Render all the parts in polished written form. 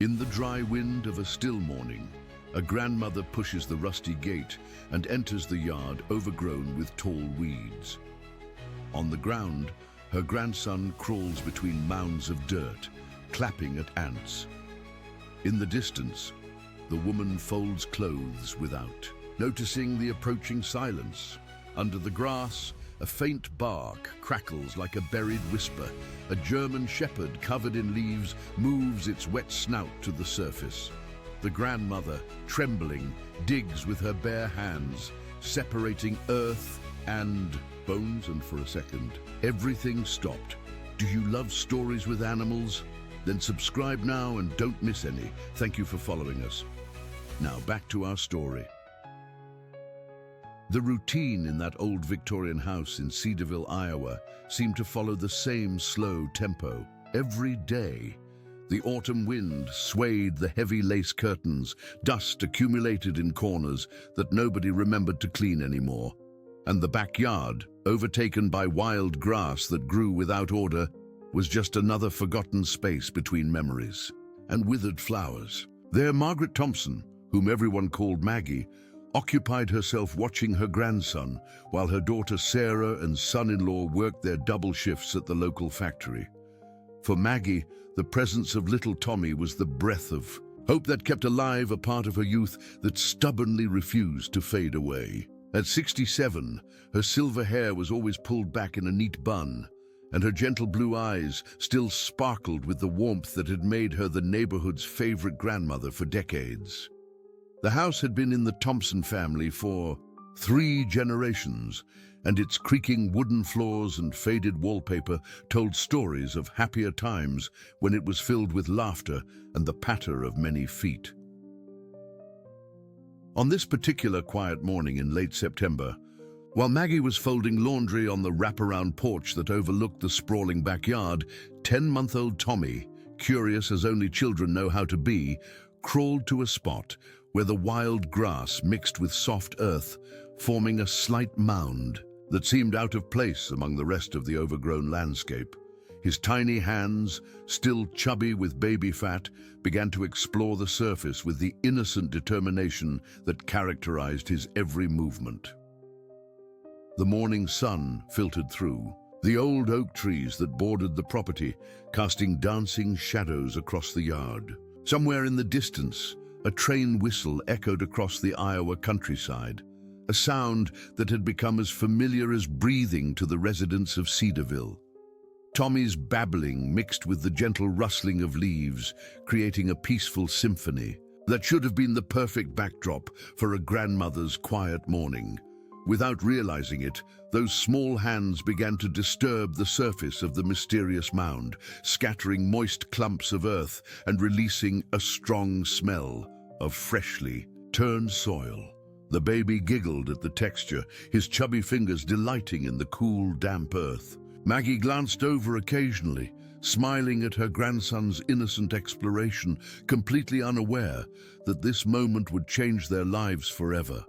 In the dry wind of a still morning, a grandmother pushes the rusty gate and enters the yard overgrown with tall weeds. On the ground, her grandson crawls between mounds of dirt, clapping at ants. In the distance, the woman folds clothes without. Noticing the approaching silence, under the grass, a faint bark crackles like a buried whisper. A German shepherd covered in leaves moves its wet snout to the surface. The grandmother, trembling, digs with her bare hands, separating earth and bones, and for a second, everything stopped. Do you love stories with animals? Then subscribe now and don't miss any. Thank you for following us. Now back to our story. The routine in that old Victorian house in Cedarville, Iowa, seemed to follow the same slow tempo. Every day, the autumn wind swayed the heavy lace curtains, dust accumulated in corners that nobody remembered to clean anymore. And the backyard, overtaken by wild grass that grew without order, was just another forgotten space between memories. And withered flowers. There, Margaret Thompson, whom everyone called Maggie, occupied herself watching her grandson while her daughter Sarah and son-in-law worked their double shifts at the local factory. For Maggie, the presence of little Tommy was the breath of hope that kept alive a part of her youth that stubbornly refused to fade away. At 67, her silver hair was always pulled back in a neat bun, and her gentle blue eyes still sparkled with the warmth that had made her the neighborhood's favorite grandmother for decades. The house had been in the Thompson family for 3 generations, and its creaking wooden floors and faded wallpaper told stories of happier times when it was filled with laughter and the patter of many feet. On this particular quiet morning in late September, while Maggie was folding laundry on the wraparound porch that overlooked the sprawling backyard, 10-month-old Tommy, curious as only children know how to be, crawled to a spot where the wild grass mixed with soft earth, forming a slight mound that seemed out of place among the rest of the overgrown landscape. His tiny hands, still chubby with baby fat, began to explore the surface with the innocent determination that characterized his every movement. The morning sun filtered through, the old oak trees that bordered the property, casting dancing shadows across the yard. Somewhere in the distance, a train whistle echoed across the Iowa countryside, a sound that had become as familiar as breathing to the residents of Cedarville. Tommy's babbling mixed with the gentle rustling of leaves, creating a peaceful symphony that should have been the perfect backdrop for a grandmother's quiet morning. Without realizing it, those small hands began to disturb the surface of the mysterious mound, scattering moist clumps of earth and releasing a strong smell of freshly turned soil. The baby giggled at the texture, his chubby fingers delighting in the cool, damp earth. Maggie glanced over occasionally, smiling at her grandson's innocent exploration, completely unaware that this moment would change their lives forever.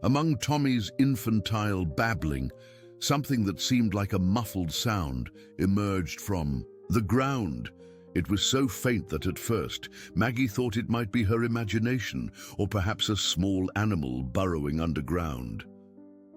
Among Tommy's infantile babbling, something that seemed like a muffled sound emerged from the ground. It was so faint that at first, Maggie thought it might be her imagination or perhaps a small animal burrowing underground.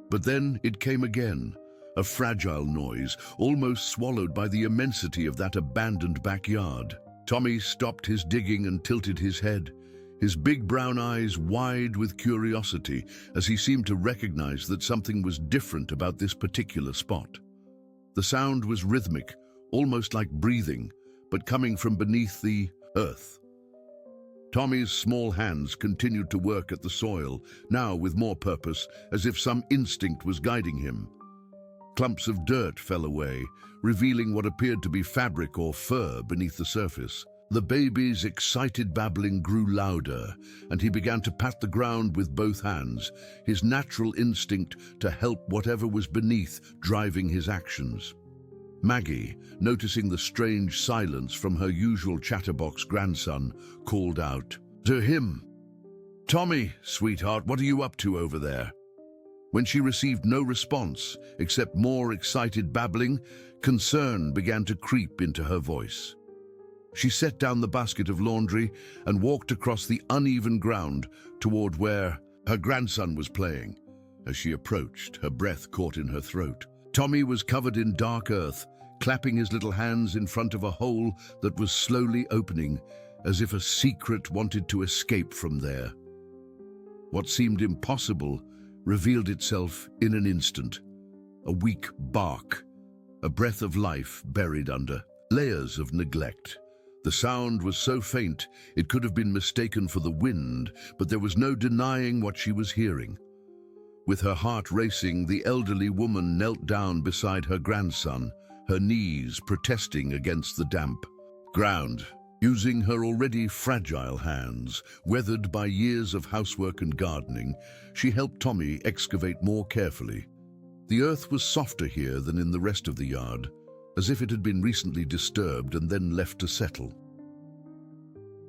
But then it came again, a fragile noise, almost swallowed by the immensity of that abandoned backyard. Tommy stopped his digging and tilted his head, his big brown eyes wide with curiosity as he seemed to recognize that something was different about this particular spot. The sound was rhythmic, almost like breathing, but coming from beneath the earth. Tommy's small hands continued to work at the soil, now with more purpose, as if some instinct was guiding him. Clumps of dirt fell away, revealing what appeared to be fabric or fur beneath the surface. The baby's excited babbling grew louder, and he began to pat the ground with both hands, his natural instinct to help whatever was beneath driving his actions. Maggie, noticing the strange silence from her usual chatterbox grandson, called out to him, "Tommy, sweetheart, what are you up to over there?" When she received no response, except more excited babbling, concern began to creep into her voice. She set down the basket of laundry and walked across the uneven ground toward where her grandson was playing. As she approached, her breath caught in her throat. Tommy was covered in dark earth, clapping his little hands in front of a hole that was slowly opening, as if a secret wanted to escape from there. What seemed impossible revealed itself in an instant. A weak bark, a breath of life buried under layers of neglect. The sound was so faint it could have been mistaken for the wind, but there was no denying what she was hearing. With her heart racing, the elderly woman knelt down beside her grandson, her knees protesting against the damp ground. Using her already fragile hands, weathered by years of housework and gardening, she helped Tommy excavate more carefully. The earth was softer here than in the rest of the yard, as if it had been recently disturbed and then left to settle.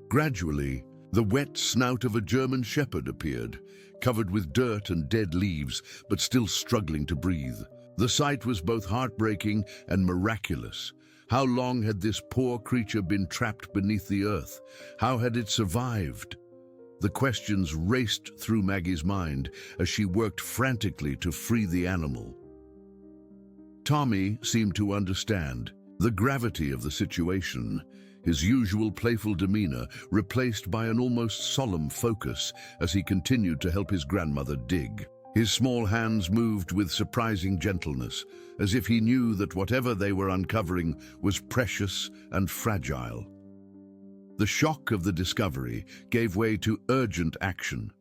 Gradually, the wet snout of a German shepherd appeared, covered with dirt and dead leaves, but still struggling to breathe. The sight was both heartbreaking and miraculous. How long had this poor creature been trapped beneath the earth? How had it survived? The questions raced through Maggie's mind as she worked frantically to free the animal. Tommy seemed to understand the gravity of the situation, his usual playful demeanor replaced by an almost solemn focus as he continued to help his grandmother dig. His small hands moved with surprising gentleness, as if he knew that whatever they were uncovering was precious and fragile. The shock of the discovery gave way to urgent action.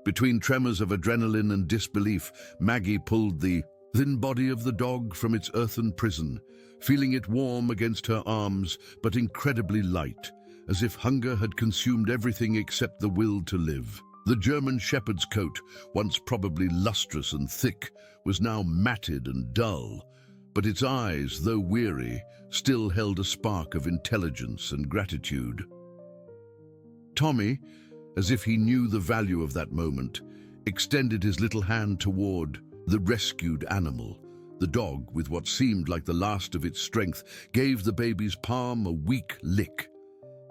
Between tremors of adrenaline and disbelief, Maggie pulled the thin body of the dog from its earthen prison, feeling it warm against her arms but incredibly light, as if hunger had consumed everything except the will to live. The German shepherd's coat, once probably lustrous and thick, was now matted and dull, but its eyes, though weary, still held a spark of intelligence and gratitude. Tommy, as if he knew the value of that moment, extended his little hand toward the rescued animal. The dog, with what seemed like the last of its strength, gave the baby's palm a weak lick.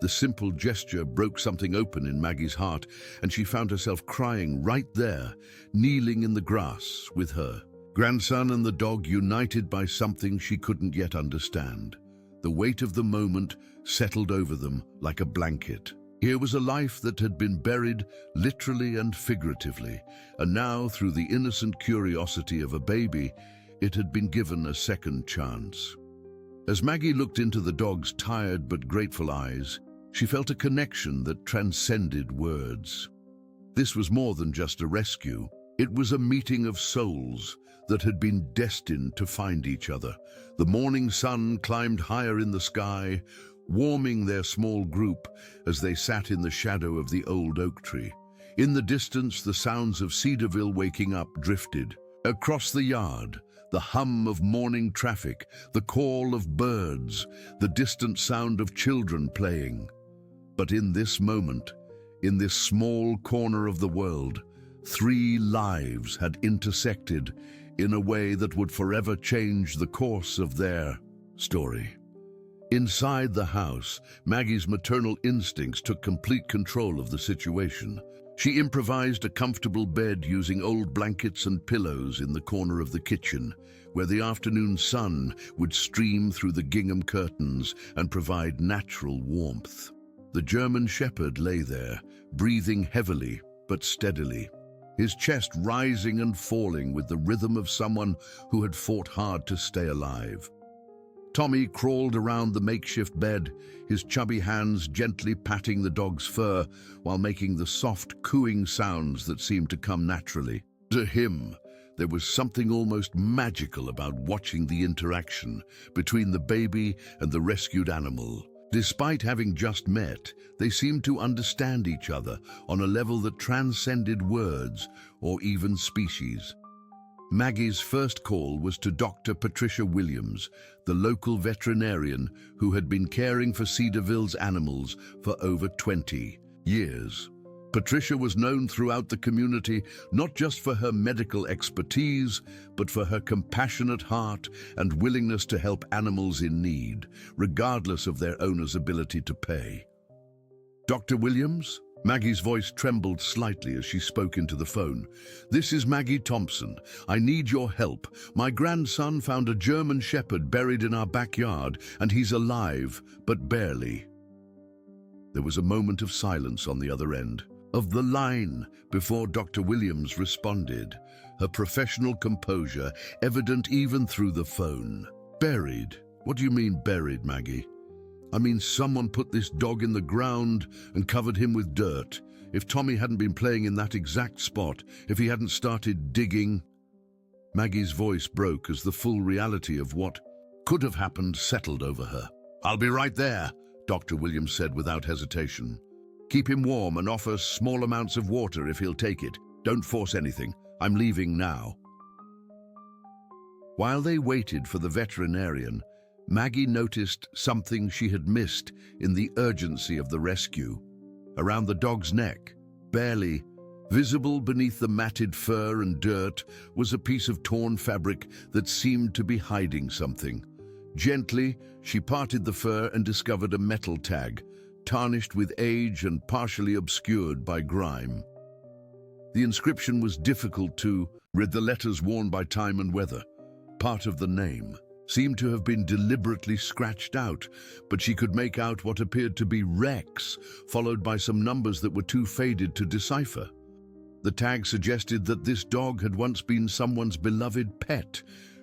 The simple gesture broke something open in Maggie's heart, and she found herself crying right there, kneeling in the grass with her grandson and the dog united by something she couldn't yet understand. The weight of the moment settled over them like a blanket. Here was a life that had been buried literally and figuratively, and now, through the innocent curiosity of a baby, it had been given a second chance. As Maggie looked into the dog's tired but grateful eyes, she felt a connection that transcended words. This was more than just a rescue. It was a meeting of souls that had been destined to find each other. The morning sun climbed higher in the sky, warming their small group as they sat in the shadow of the old oak tree. In the distance, the sounds of Cedarville waking up drifted. Across the yard, the hum of morning traffic, the call of birds, the distant sound of children playing. But in this moment, in this small corner of the world, 3 lives had intersected in a way that would forever change the course of their story. Inside the house, Maggie's maternal instincts took complete control of the situation. She improvised a comfortable bed using old blankets and pillows in the corner of the kitchen, where the afternoon sun would stream through the gingham curtains and provide natural warmth. The German shepherd lay there, breathing heavily but steadily, his chest rising and falling with the rhythm of someone who had fought hard to stay alive. Tommy crawled around the makeshift bed, his chubby hands gently patting the dog's fur while making the soft, cooing sounds that seemed to come naturally. To him, there was something almost magical about watching the interaction between the baby and the rescued animal. Despite having just met, they seemed to understand each other on a level that transcended words or even species. Maggie's first call was to Dr. Patricia Williams, the local veterinarian who had been caring for Cedarville's animals for over 20 years. Patricia was known throughout the community not just for her medical expertise, but for her compassionate heart and willingness to help animals in need, regardless of their owner's ability to pay. Dr. Williams? Maggie's voice trembled slightly as she spoke into the phone. This is Maggie Thompson. I need your help. My grandson found a German Shepherd buried in our backyard, and he's alive, but barely. There was a moment of silence on the other end of the line before Dr. Williams responded, her professional composure evident even through the phone. Buried? What do you mean buried, Maggie? I mean, someone put this dog in the ground and covered him with dirt. If Tommy hadn't been playing in that exact spot, if he hadn't started digging... Maggie's voice broke as the full reality of what could have happened settled over her. I'll be right there, Dr. Williams said without hesitation. Keep him warm and offer small amounts of water if he'll take it. Don't force anything. I'm leaving now. While they waited for the veterinarian, Maggie noticed something she had missed in the urgency of the rescue. Around the dog's neck, barely visible beneath the matted fur and dirt, was a piece of torn fabric that seemed to be hiding something. Gently, she parted the fur and discovered a metal tag, tarnished with age and partially obscured by grime. The inscription was difficult to read, the letters worn by time and weather. Part of the name seemed to have been deliberately scratched out, but she could make out what appeared to be Rex, followed by some numbers that were too faded to decipher. The tag suggested that this dog had once been someone's beloved pet,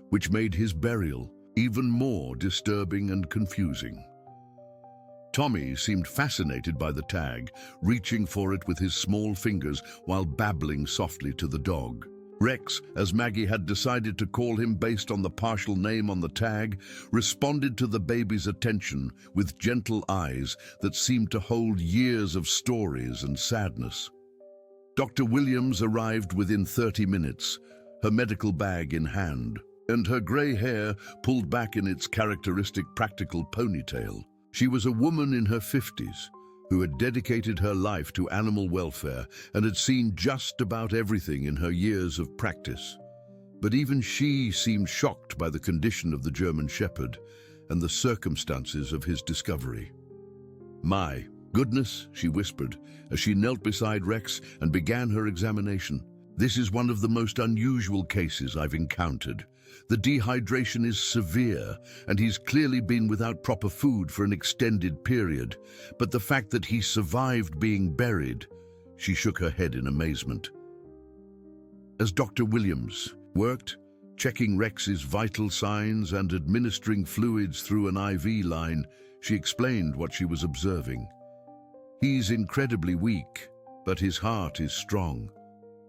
which made his burial even more disturbing and confusing. Tommy seemed fascinated by the tag, reaching for it with his small fingers while babbling softly to the dog. Rex, as Maggie had decided to call him based on the partial name on the tag, responded to the baby's attention with gentle eyes that seemed to hold years of stories and sadness. Dr. Williams arrived within 30 minutes, her medical bag in hand, and her grey hair pulled back in its characteristic practical ponytail. She was a woman in her 50s, who had dedicated her life to animal welfare and had seen just about everything in her years of practice. But even she seemed shocked by the condition of the German Shepherd and the circumstances of his discovery. "My goodness," she whispered as she knelt beside Rex and began her examination. "This is one of the most unusual cases I've encountered. The dehydration is severe, and he's clearly been without proper food for an extended period. But the fact that he survived being buried..." She shook her head in amazement. As Dr. Williams worked, checking Rex's vital signs and administering fluids through an IV line, she explained what she was observing. "He's incredibly weak, but his heart is strong.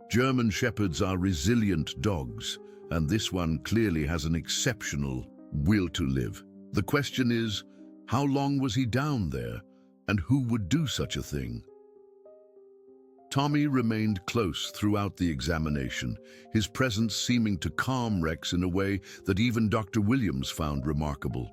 German Shepherds are resilient dogs, and this one clearly has an exceptional will to live. The question is, how long was he down there, and who would do such a thing?" Tommy remained close throughout the examination, his presence seeming to calm Rex in a way that even Dr. Williams found remarkable.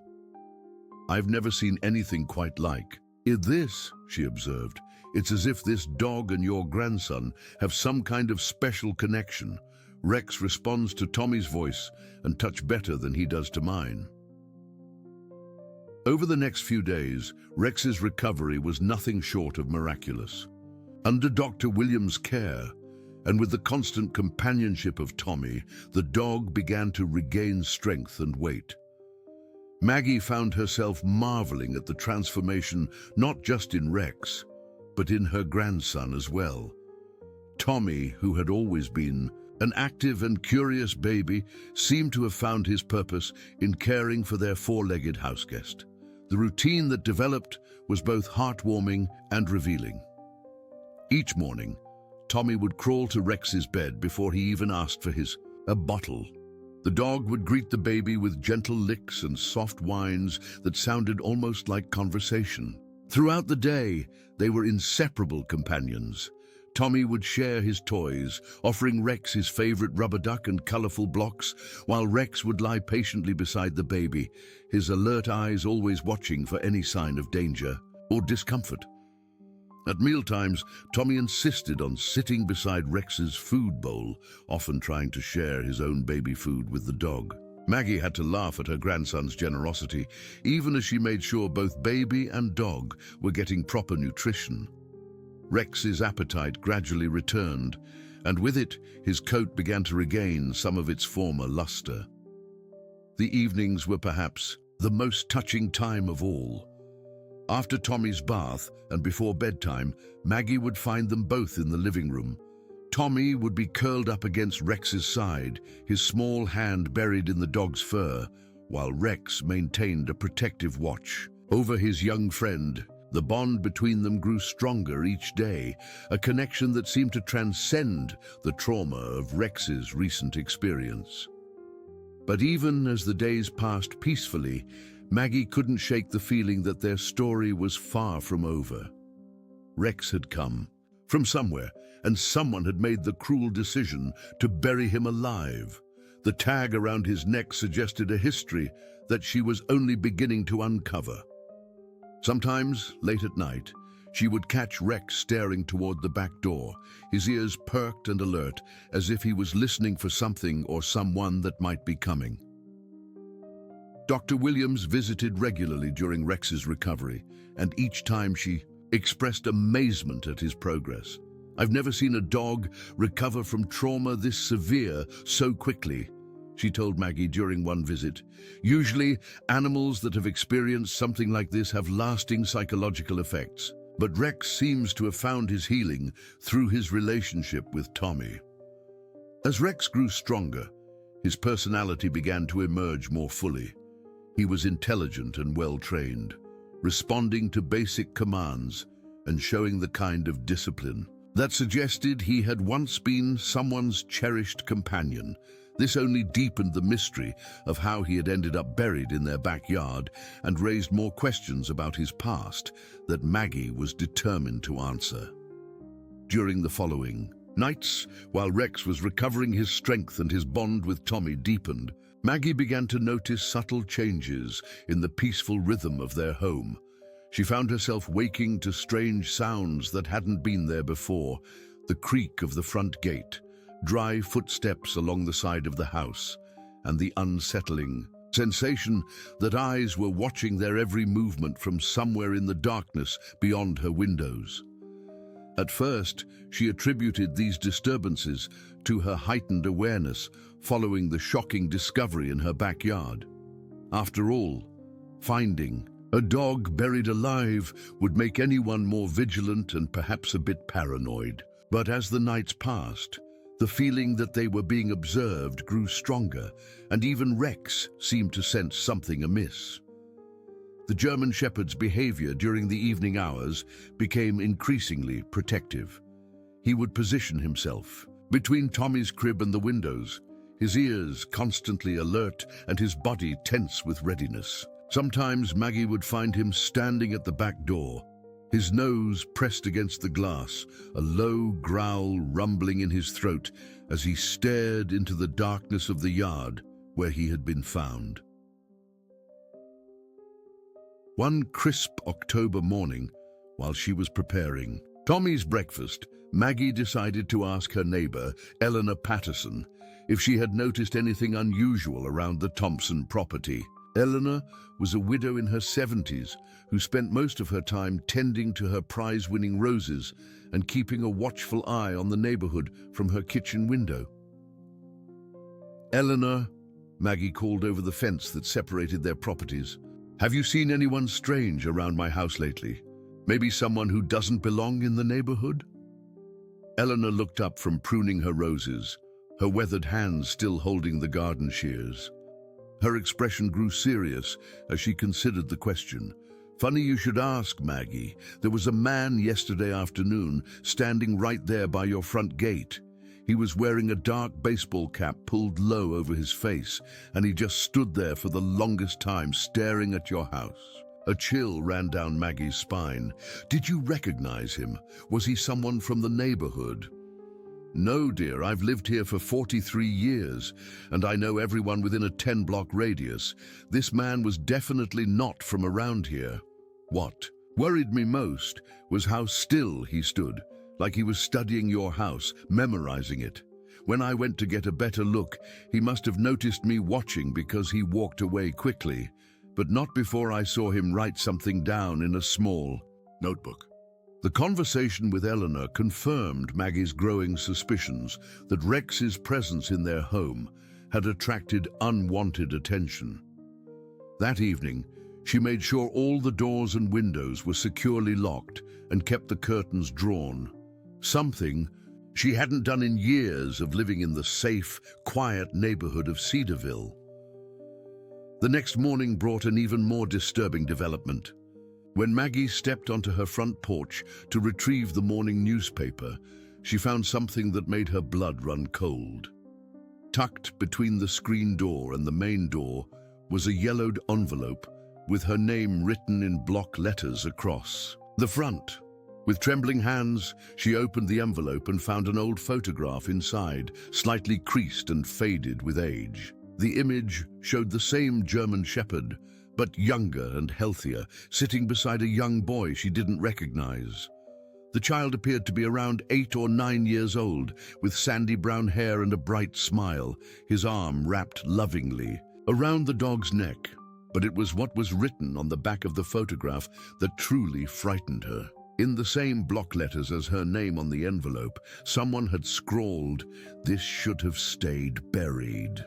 "I've never seen anything quite like this," she observed. "It's as if this dog and your grandson have some kind of special connection. Rex responds to Tommy's voice and touch better than he does to mine." Over the next few days, Rex's recovery was nothing short of miraculous. Under Dr. Williams' care, and with the constant companionship of Tommy, the dog began to regain strength and weight. Maggie found herself marveling at the transformation not just in Rex, but in her grandson as well. Tommy, who had always been an active and curious baby, seemed to have found his purpose in caring for their four-legged houseguest. The routine that developed was both heartwarming and revealing. Each morning, Tommy would crawl to Rex's bed before he even asked for a bottle. The dog would greet the baby with gentle licks and soft whines that sounded almost like conversation. Throughout the day, they were inseparable companions. Tommy would share his toys, offering Rex his favorite rubber duck and colorful blocks, while Rex would lie patiently beside the baby, his alert eyes always watching for any sign of danger or discomfort. At mealtimes, Tommy insisted on sitting beside Rex's food bowl, often trying to share his own baby food with the dog. Maggie had to laugh at her grandson's generosity, even as she made sure both baby and dog were getting proper nutrition. Rex's appetite gradually returned, and with it, his coat began to regain some of its former luster. The evenings were perhaps the most touching time of all. After Tommy's bath and before bedtime, Maggie would find them both in the living room. Tommy would be curled up against Rex's side, his small hand buried in the dog's fur, while Rex maintained a protective watch over his young friend. The bond between them grew stronger each day, a connection that seemed to transcend the trauma of Rex's recent experience. But even as the days passed peacefully, Maggie couldn't shake the feeling that their story was far from over. Rex had come from somewhere, and someone had made the cruel decision to bury him alive. The tag around his neck suggested a history that she was only beginning to uncover. Sometimes, late at night, she would catch Rex staring toward the back door, his ears perked and alert, as if he was listening for something or someone that might be coming. Dr. Williams visited regularly during Rex's recovery, and each time she expressed amazement at his progress. "I've never seen a dog recover from trauma this severe so quickly," she told Maggie during one visit. "Usually, animals that have experienced something like this have lasting psychological effects, but Rex seems to have found his healing through his relationship with Tommy." As Rex grew stronger, his personality began to emerge more fully. He was intelligent and well-trained, responding to basic commands and showing the kind of discipline that suggested he had once been someone's cherished companion. This only deepened the mystery of how he had ended up buried in their backyard and raised more questions about his past that Maggie was determined to answer. During the following nights, while Rex was recovering his strength and his bond with Tommy deepened, Maggie began to notice subtle changes in the peaceful rhythm of their home. She found herself waking to strange sounds that hadn't been there before: the creak of the front gate, dry footsteps along the side of the house, and the unsettling sensation that eyes were watching their every movement from somewhere in the darkness beyond her windows. At first, she attributed these disturbances to her heightened awareness following the shocking discovery in her backyard. After all, finding a dog buried alive would make anyone more vigilant and perhaps a bit paranoid. But as the nights passed, the feeling that they were being observed grew stronger, and even Rex seemed to sense something amiss. The German Shepherd's behavior during the evening hours became increasingly protective. He would position himself between Tommy's crib and the windows, his ears constantly alert and his body tense with readiness. Sometimes Maggie would find him standing at the back door, his nose pressed against the glass, a low growl rumbling in his throat as he stared into the darkness of the yard where he had been found. One crisp October morning, while she was preparing Tommy's breakfast, Maggie decided to ask her neighbor, Eleanor Patterson, if she had noticed anything unusual around the Thompson property. Eleanor was a widow in her 70s who spent most of her time tending to her prize-winning roses and keeping a watchful eye on the neighborhood from her kitchen window. "Eleanor," Maggie called over the fence that separated their properties, "have you seen anyone strange around my house lately? Maybe someone who doesn't belong in the neighborhood?" Eleanor looked up from pruning her roses, her weathered hands still holding the garden shears. Her expression grew serious as she considered the question. "Funny you should ask, Maggie. There was a man yesterday afternoon standing right there by your front gate. He was wearing a dark baseball cap pulled low over his face, and he just stood there for the longest time staring at your house." A chill ran down Maggie's spine. "Did you recognize him? Was he someone from the neighborhood?" "No, dear, I've lived here for 43 years, and I know everyone within a 10-block radius. This man was definitely not from around here." "What? worried me most was how still he stood, like he was studying your house, memorizing it. When I went to get a better look, he must have noticed me watching because he walked away quickly, but not before I saw him write something down in a small notebook. The conversation with Eleanor confirmed Maggie's growing suspicions that Rex's presence in their home had attracted unwanted attention. That evening, she made sure all the doors and windows were securely locked and kept the curtains drawn, something she hadn't done in years of living in the safe, quiet neighborhood of Cedarville. The next morning brought an even more disturbing development. When Maggie stepped onto her front porch to retrieve the morning newspaper, she found something that made her blood run cold. Tucked between the screen door and the main door was a yellowed envelope with her name written in block letters across the front. With trembling hands, she opened the envelope and found an old photograph inside, slightly creased and faded with age. The image showed the same German Shepherd, but younger and healthier, sitting beside a young boy she didn't recognize. The child appeared to be around 8 or 9 years old, with sandy brown hair and a bright smile, his arm wrapped lovingly around the dog's neck. But it was what was written on the back of the photograph that truly frightened her. In the same block letters as her name on the envelope, someone had scrawled, "This should have stayed buried."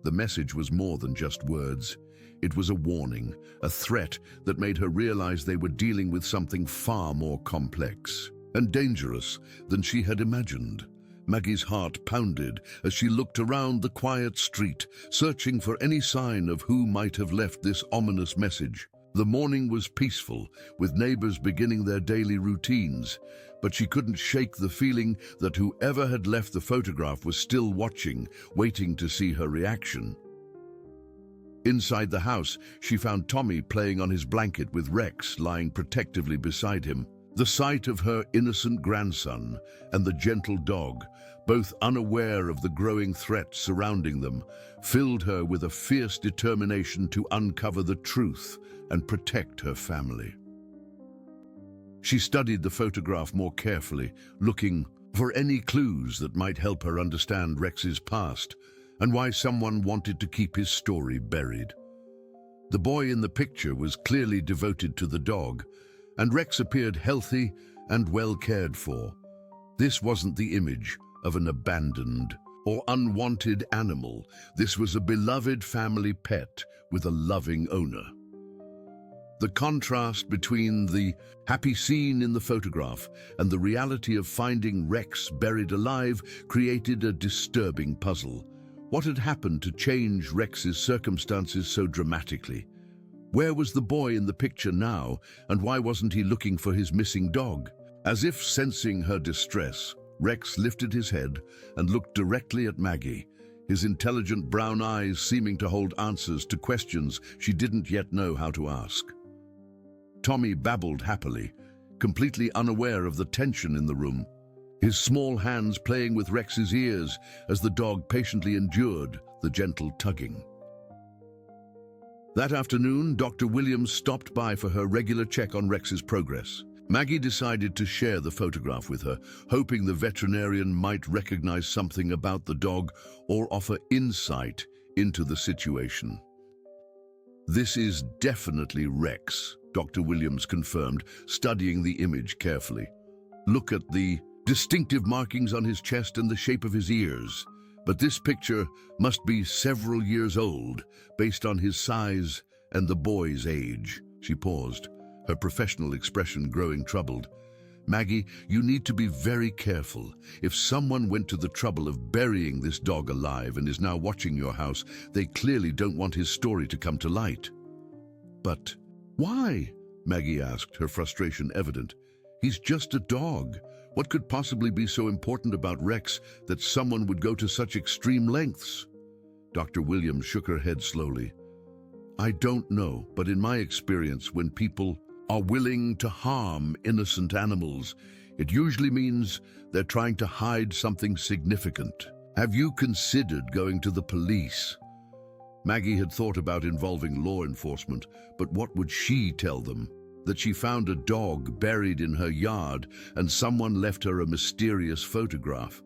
The message was more than just words. It was a warning, a threat that made her realize they were dealing with something far more complex and dangerous than she had imagined. Maggie's heart pounded as she looked around the quiet street, searching for any sign of who might have left this ominous message. The morning was peaceful, with neighbors beginning their daily routines, but she couldn't shake the feeling that whoever had left the photograph was still watching, waiting to see her reaction. Inside the house, she found Tommy playing on his blanket with Rex lying protectively beside him. The sight of her innocent grandson and the gentle dog, both unaware of the growing threat surrounding them, filled her with a fierce determination to uncover the truth and protect her family. She studied the photograph more carefully, looking for any clues that might help her understand Rex's past and why someone wanted to keep his story buried. The boy in the picture was clearly devoted to the dog, and Rex appeared healthy and well cared for. This wasn't the image of an abandoned or unwanted animal. This was a beloved family pet with a loving owner. The contrast between the happy scene in the photograph and the reality of finding Rex buried alive created a disturbing puzzle. What had happened to change Rex's circumstances so dramatically? Where was the boy in the picture now, and why wasn't he looking for his missing dog? As if sensing her distress, Rex lifted his head and looked directly at Maggie, his intelligent brown eyes seeming to hold answers to questions she didn't yet know how to ask. Tommy babbled happily, completely unaware of the tension in the room, his small hands playing with Rex's ears as the dog patiently endured the gentle tugging. That afternoon, Dr. Williams stopped by for her regular check on Rex's progress. Maggie decided to share the photograph with her, hoping the veterinarian might recognize something about the dog or offer insight into the situation. "This is definitely Rex," Dr. Williams confirmed, studying the image carefully. "Look at the distinctive markings on his chest and the shape of his ears. But this picture must be several years old, based on his size and the boy's age." She paused, her professional expression growing troubled. "Maggie, you need to be very careful. If someone went to the trouble of burying this dog alive and is now watching your house, they clearly don't want his story to come to light." "But why?" Maggie asked, her frustration evident. "He's just a dog. What could possibly be so important about Rex that someone would go to such extreme lengths?" Dr. Williams shook her head slowly. "I don't know, but in my experience, when people are willing to harm innocent animals, it usually means they're trying to hide something significant. Have you considered going to the police?" Maggie had thought about involving law enforcement, but what would she tell them? that she found a dog buried in her yard and someone left her a mysterious photograph.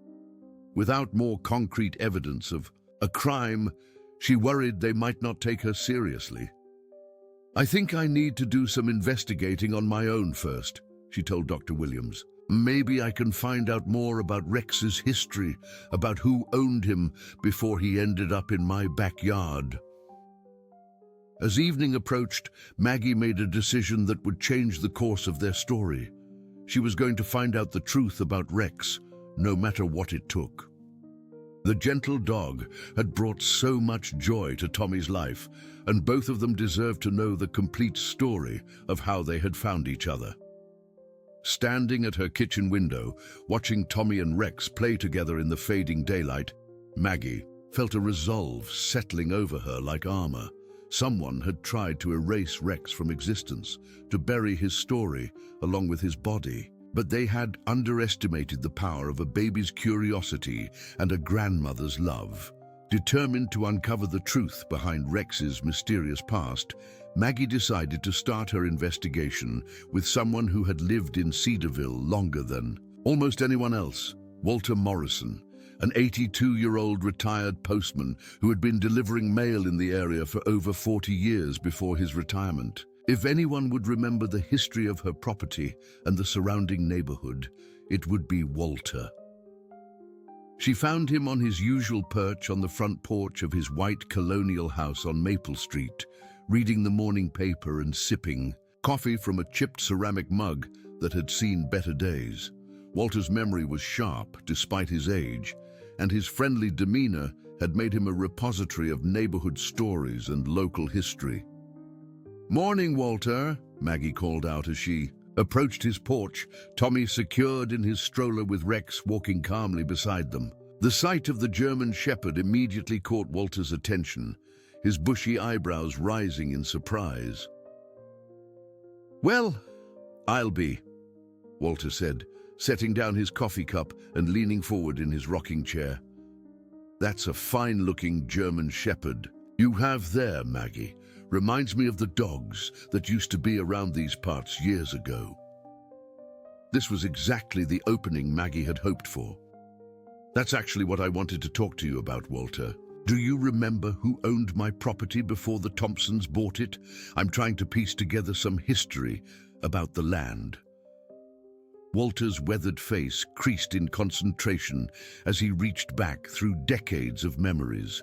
Without more concrete evidence of a crime, she worried they might not take her seriously. "I think I need to do some investigating on my own first," she told Dr. Williams. "Maybe I can find out more about Rex's history, about who owned him before he ended up in my backyard." As evening approached, Maggie made a decision that would change the course of their story. She was going to find out the truth about Rex, no matter what it took. The gentle dog had brought so much joy to Tommy's life, and both of them deserved to know the complete story of how they had found each other. Standing at her kitchen window, watching Tommy and Rex play together in the fading daylight, Maggie felt a resolve settling over her like armor. Someone had tried to erase Rex from existence, to bury his story along with his body. But they had underestimated the power of a baby's curiosity and a grandmother's love. Determined to uncover the truth behind Rex's mysterious past, Maggie decided to start her investigation with someone who had lived in Cedarville longer than almost anyone else, Walter Morrison, an 82-year-old retired postman who had been delivering mail in the area for over 40 years before his retirement. If anyone would remember the history of her property and the surrounding neighborhood, it would be Walter. She found him on his usual perch on the front porch of his white colonial house on Maple Street, reading the morning paper and sipping coffee from a chipped ceramic mug that had seen better days. Walter's memory was sharp despite his age, and his friendly demeanor had made him a repository of neighborhood stories and local history. "Morning, Walter," Maggie called out as she approached his porch, Tommy secured in his stroller with Rex walking calmly beside them. The sight of the German Shepherd immediately caught Walter's attention, his bushy eyebrows rising in surprise. "Well, I'll be," Walter said, setting down his coffee cup and leaning forward in his rocking chair. "That's a fine-looking German Shepherd you have there, Maggie. Reminds me of the dogs that used to be around these parts years ago." This was exactly the opening Maggie had hoped for. "That's actually what I wanted to talk to you about, Walter. Do you remember who owned my property before the Thompsons bought it? I'm trying to piece together some history about the land." Walter's weathered face creased in concentration as he reached back through decades of memories.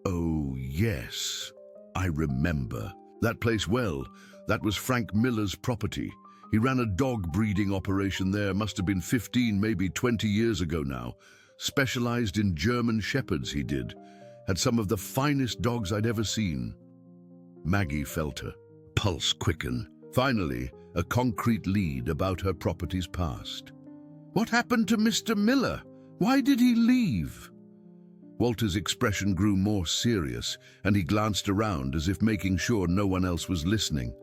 "Oh, yes. I remember. That place well. That was Frank Miller's property. He ran a dog breeding operation there, must have been 15, maybe 20 years ago now. Specialized in German Shepherds, he did. Had some of the finest dogs I'd ever seen." Maggie felt her pulse quicken. Finally, a concrete lead about her property's past. "What happened to Mr. Miller? Why did he leave?" Walter's expression grew more serious, and he glanced around as if making sure no one else was listening.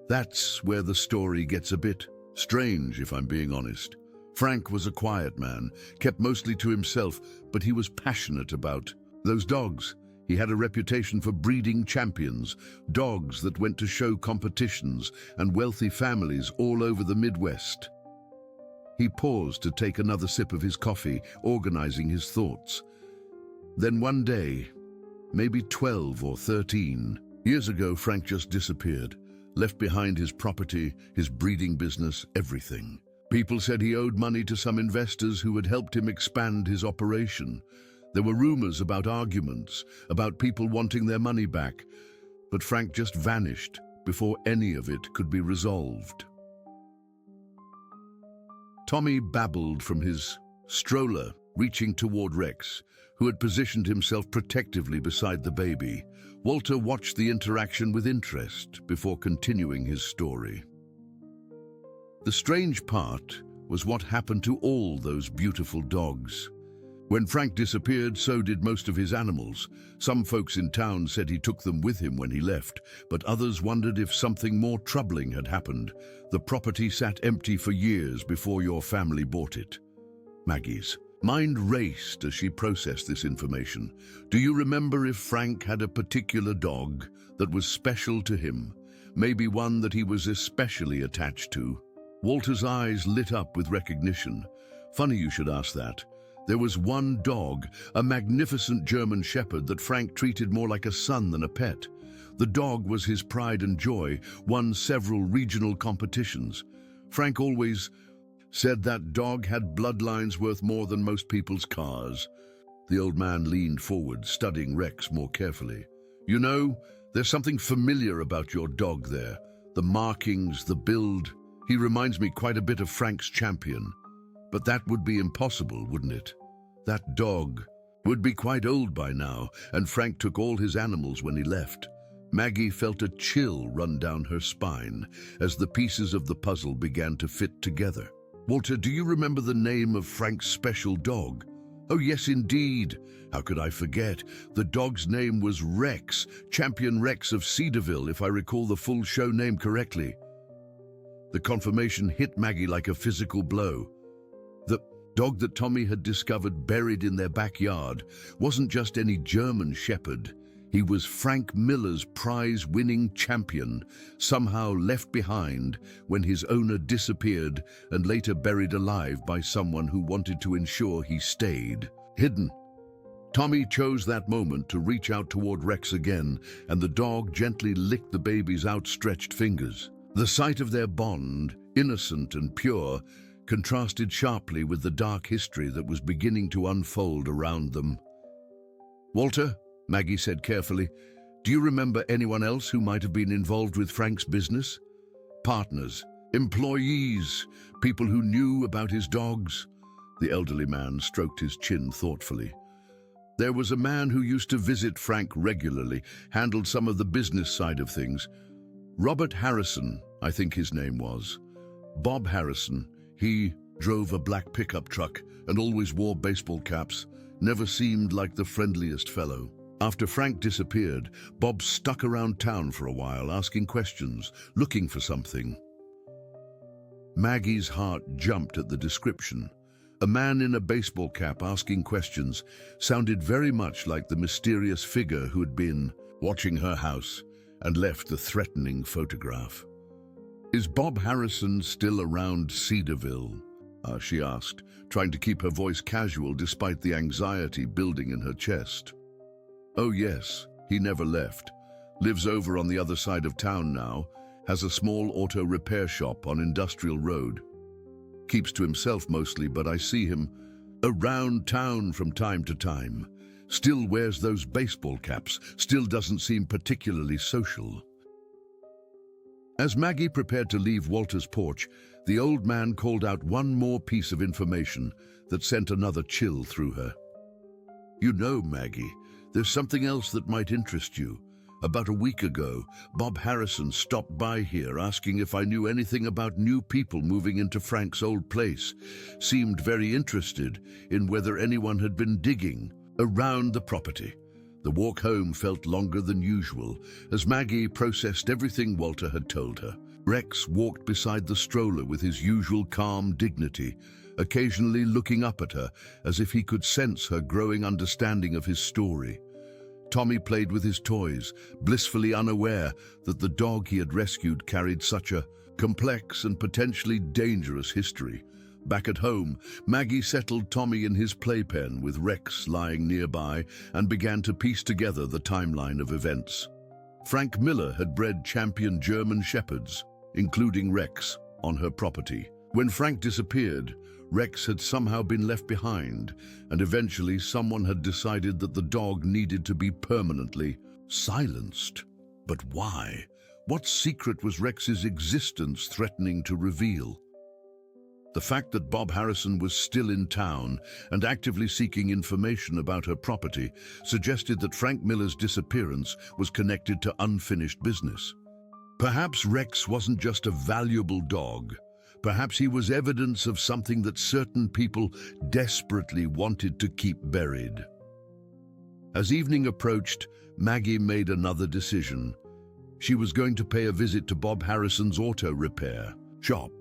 That's where the story gets a bit strange, if I'm being honest. Frank was a quiet man, kept mostly to himself, but he was passionate about those dogs. He had a reputation for breeding champions, dogs that went to show competitions and wealthy families all over the Midwest. He paused to take another sip of his coffee, organizing his thoughts. Then one day, maybe 12 or 13 years ago, Frank just disappeared, left behind his property, his breeding business, everything. People said he owed money to some investors who had helped him expand his operation. There were rumors about arguments, about people wanting their money back, but Frank just vanished before any of it could be resolved. Tommy babbled from his stroller, reaching toward Rex, who had positioned himself protectively beside the baby. Walter watched the interaction with interest before continuing his story. The strange part was what happened to all those beautiful dogs. When Frank disappeared, so did most of his animals. Some folks in town said he took them with him when he left, but others wondered if something more troubling had happened. The property sat empty for years before your family bought it. Maggie's mind raced as she processed this information. Do you remember if Frank had a particular dog that was special to him? maybe one that he was especially attached to. Walter's eyes lit up with recognition. Funny you should ask that. There was one dog, a magnificent German Shepherd that Frank treated more like a son than a pet. The dog was his pride and joy, won several regional competitions. Frank always said that dog had bloodlines worth more than most people's cars. The old man leaned forward, studying Rex more carefully. You know, there's something familiar about your dog there. The markings, the build. He reminds me quite a bit of Frank's Champion. But that would be impossible, wouldn't it? That dog would be quite old by now, and Frank took all his animals when he left. Maggie felt a chill run down her spine as the pieces of the puzzle began to fit together. Walter, do you remember the name of Frank's special dog? Oh, yes, indeed. How could I forget? The dog's name was Rex, Champion Rex of Cedarville, if I recall the full show name correctly. The confirmation hit Maggie like a physical blow. The dog that Tommy had discovered buried in their backyard wasn't just any German Shepherd. He was Frank Miller's prize-winning champion, somehow left behind when his owner disappeared and later buried alive by someone who wanted to ensure he stayed hidden. Tommy chose that moment to reach out toward Rex again, and the dog gently licked the baby's outstretched fingers. The sight of their bond, innocent and pure, contrasted sharply with the dark history that was beginning to unfold around them. Walter, Maggie said carefully, do you remember anyone else who might have been involved with Frank's business? Partners, employees, people who knew about his dogs? The elderly man stroked his chin thoughtfully. There was a man who used to visit Frank regularly, handled some of the business side of things. Robert Harrison, I think his name was. Bob Harrison. He drove a black pickup truck and always wore baseball caps. Never seemed like the friendliest fellow. After Frank disappeared, Bob stuck around town for a while, asking questions, looking for something. Maggie's heart jumped at the description. A man in a baseball cap asking questions sounded very much like the mysterious figure who had been watching her house and left the threatening photograph. Is Bob Harrison still around Cedarville? She asked, trying to keep her voice casual despite the anxiety building in her chest. Oh yes, he never left. Lives over on the other side of town now, has a small auto repair shop on Industrial Road. Keeps to himself mostly, but I see him around town from time to time. Still wears those baseball caps, still doesn't seem particularly social. As Maggie prepared to leave Walter's porch, the old man called out one more piece of information that sent another chill through her. You know, Maggie, there's something else that might interest you. About a week ago, Bob Harrison stopped by here asking if I knew anything about new people moving into Frank's old place. Seemed very interested in whether anyone had been digging around the property. The walk home felt longer than usual as Maggie processed everything Walter had told her. Rex walked beside the stroller with his usual calm dignity, occasionally looking up at her as if he could sense her growing understanding of his story. Tommy played with his toys, blissfully unaware that the dog he had rescued carried such a complex and potentially dangerous history. Back at home, Maggie settled Tommy in his playpen with Rex lying nearby and began to piece together the timeline of events. Frank Miller had bred champion German Shepherds, including Rex, on her property. When Frank disappeared, Rex had somehow been left behind, and eventually someone had decided that the dog needed to be permanently silenced. But why? What secret was Rex's existence threatening to reveal? The fact that Bob Harrison was still in town and actively seeking information about her property suggested that Frank Miller's disappearance was connected to unfinished business. Perhaps Rex wasn't just a valuable dog. Perhaps he was evidence of something that certain people desperately wanted to keep buried. As evening approached, Maggie made another decision. She was going to pay a visit to Bob Harrison's auto repair shop.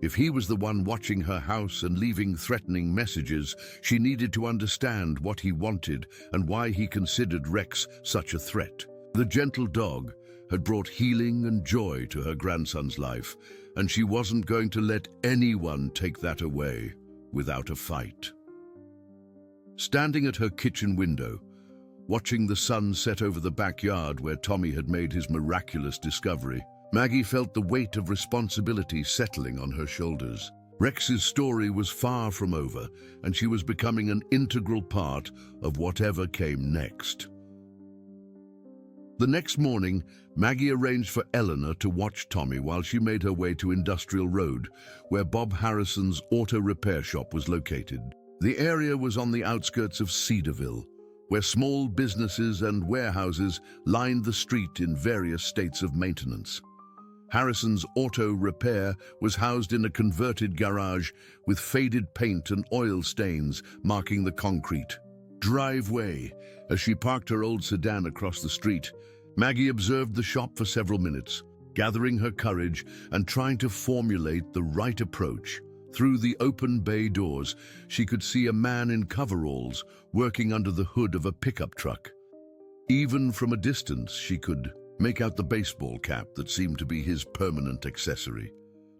If he was the one watching her house and leaving threatening messages, she needed to understand what he wanted and why he considered Rex such a threat. The gentle dog, had brought healing and joy to her grandson's life, and she wasn't going to let anyone take that away without a fight. Standing at her kitchen window, watching the sun set over the backyard where Tommy had made his miraculous discovery, Maggie felt the weight of responsibility settling on her shoulders. Rex's story was far from over, and she was becoming an integral part of whatever came next. The next morning, Maggie arranged for Eleanor to watch Tommy while she made her way to Industrial Road, where Bob Harrison's auto repair shop was located. The area was on the outskirts of Cedarville, where small businesses and warehouses lined the street in various states of maintenance. Harrison's auto repair was housed in a converted garage with faded paint and oil stains marking the concrete driveway. As she parked her old sedan across the street, Maggie observed the shop for several minutes, gathering her courage and trying to formulate the right approach. Through the open bay doors, she could see a man in coveralls working under the hood of a pickup truck. Even from a distance, she could make out the baseball cap that seemed to be his permanent accessory.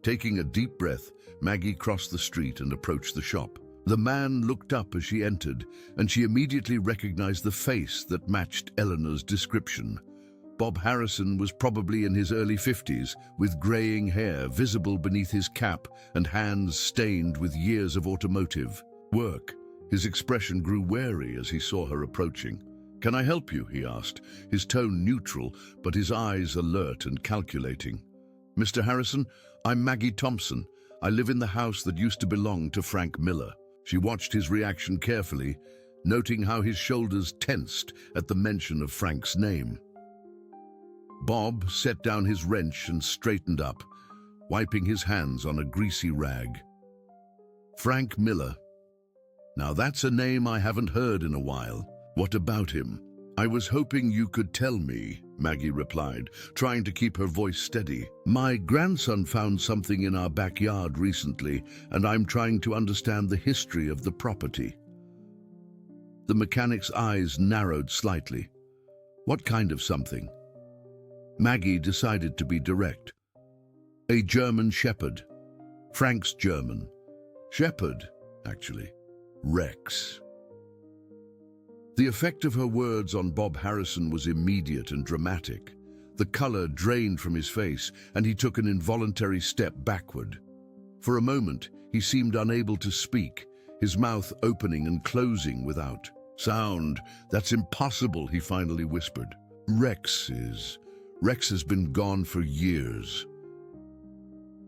Taking a deep breath, Maggie crossed the street and approached the shop. The man looked up as she entered, and she immediately recognized the face that matched Eleanor's description. Bob Harrison was probably in his early 50s, with graying hair visible beneath his cap and hands stained with years of automotive work. His expression grew wary as he saw her approaching. "Can I help you?" he asked, his tone neutral, but his eyes alert and calculating. "Mr. Harrison, I'm Maggie Thompson. I live in the house that used to belong to Frank Miller." She watched his reaction carefully, noting how his shoulders tensed at the mention of Frank's name. Bob set down his wrench and straightened up, wiping his hands on a greasy rag. "Frank Miller. Now that's a name I haven't heard in a while. What about him?" "I was hoping you could tell me," Maggie replied, trying to keep her voice steady. "My grandson found something in our backyard recently, and I'm trying to understand the history of the property." The mechanic's eyes narrowed slightly. "What kind of something?" Maggie decided to be direct. "A German Shepherd. Frank's German. Shepherd, actually. Rex." The effect of her words on Bob Harrison was immediate and dramatic. The color drained from his face, and he took an involuntary step backward. For a moment, he seemed unable to speak, his mouth opening and closing without sound. "That's impossible," he finally whispered. Rex has been gone for years."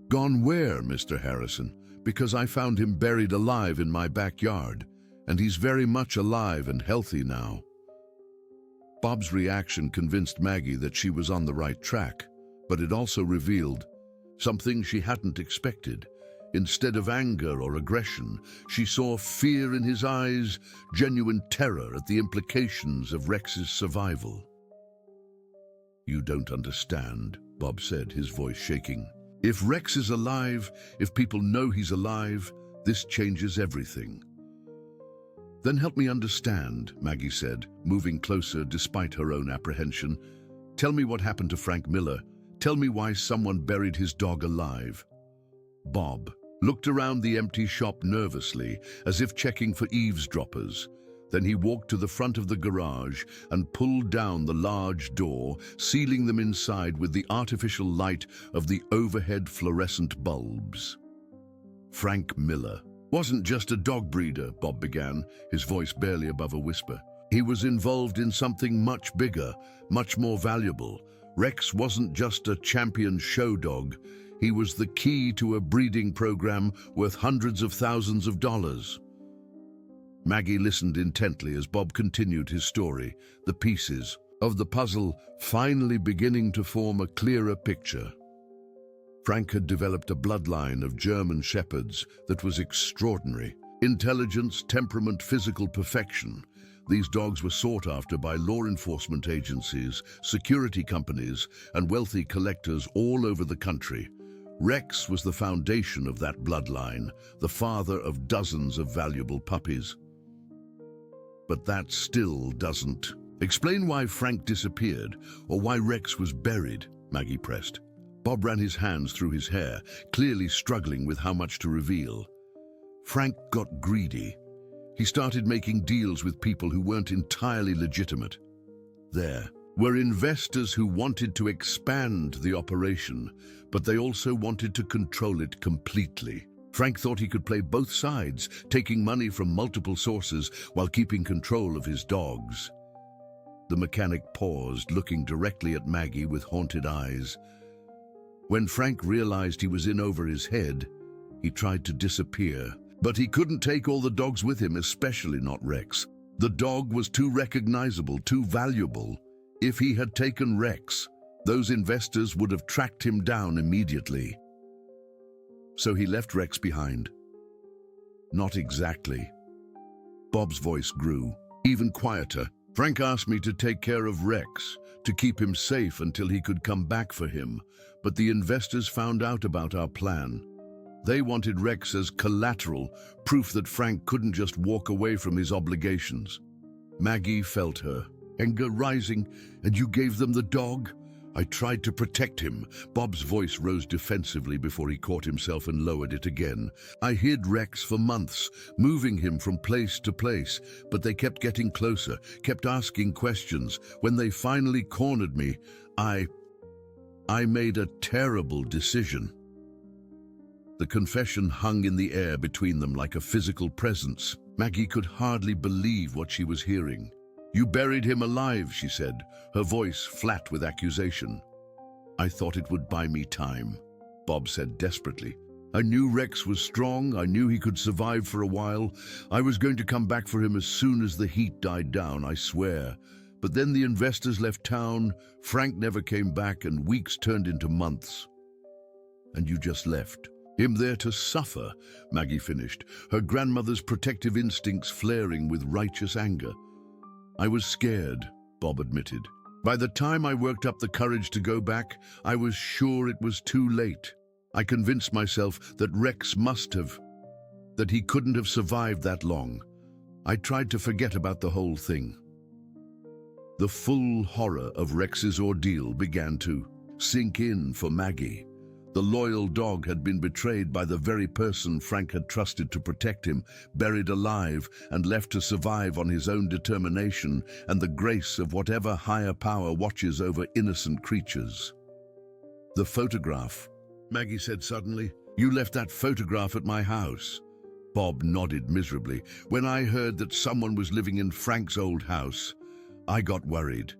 "Gone where, Mr. Harrison?" "Because I found him buried alive in my backyard, and he's very much alive and healthy now." Bob's reaction convinced Maggie that she was on the right track, but it also revealed something she hadn't expected. Instead of anger or aggression, she saw fear in his eyes, genuine terror at the implications of Rex's survival. "You don't understand," Bob said, his voice shaking. "If Rex is alive, if people know he's alive, this changes everything." "Then help me understand," Maggie said, moving closer despite her own apprehension. "Tell me what happened to Frank Miller. Tell me why someone buried his dog alive." Bob looked around the empty shop nervously, as if checking for eavesdroppers. Then he walked to the front of the garage and pulled down the large door, sealing them inside with the artificial light of the overhead fluorescent bulbs. "Frank Miller wasn't just a dog breeder," Bob began, his voice barely above a whisper. "He was involved in something much bigger, much more valuable. Rex wasn't just a champion show dog. He was the key to a breeding program worth hundreds of thousands of dollars." Maggie listened intently as Bob continued his story, the pieces of the puzzle finally beginning to form a clearer picture. Frank had developed a bloodline of German shepherds that was extraordinary. Intelligence, temperament, physical perfection. These dogs were sought after by law enforcement agencies, security companies, and wealthy collectors all over the country. Rex was the foundation of that bloodline, the father of dozens of valuable puppies. But that still doesn't Explain why Frank disappeared, or why Rex was buried, Maggie pressed. Bob ran his hands through his hair, clearly struggling with how much to reveal. Frank got greedy. He started making deals with people who weren't entirely legitimate. There were investors who wanted to expand the operation, but they also wanted to control it completely. Frank thought he could play both sides, taking money from multiple sources while keeping control of his dogs. The mechanic paused, looking directly at Maggie with haunted eyes. When Frank realized he was in over his head, he tried to disappear. But he couldn't take all the dogs with him, especially not Rex. The dog was too recognizable, too valuable. If he had taken Rex, those investors would have tracked him down immediately. So he left Rex behind. Not exactly. Bob's voice grew, even quieter. Frank asked me to take care of Rex, to keep him safe until he could come back for him, but the investors found out about our plan. They wanted Rex as collateral, proof that Frank couldn't just walk away from his obligations. Maggie felt her anger rising. And you gave them the dog? I tried to protect him. Bob's voice rose defensively before he caught himself and lowered it again. I hid Rex for months, moving him from place to place, but they kept getting closer, kept asking questions. When they finally cornered me, I made a terrible decision. The confession hung in the air between them like a physical presence. Maggie could hardly believe what she was hearing. You buried him alive, she said, her voice flat with accusation. I thought it would buy me time, Bob said desperately. I knew Rex was strong. I knew he could survive for a while. I was going to come back for him as soon as the heat died down, I swear. But then the investors left town, Frank never came back, and weeks turned into months. And you just left him there to suffer, Maggie finished, her grandmother's protective instincts flaring with righteous anger. I was scared, Bob admitted. By the time I worked up the courage to go back, I was sure it was too late. I convinced myself that Rex that he couldn't have survived that long. I tried to forget about the whole thing. The full horror of Rex's ordeal began to sink in for Maggie. The loyal dog had been betrayed by the very person Frank had trusted to protect him, buried alive and left to survive on his own determination and the grace of whatever higher power watches over innocent creatures. The photograph, Maggie said suddenly. You left that photograph at my house. Bob nodded miserably. When I heard that someone was living in Frank's old house, I got worried.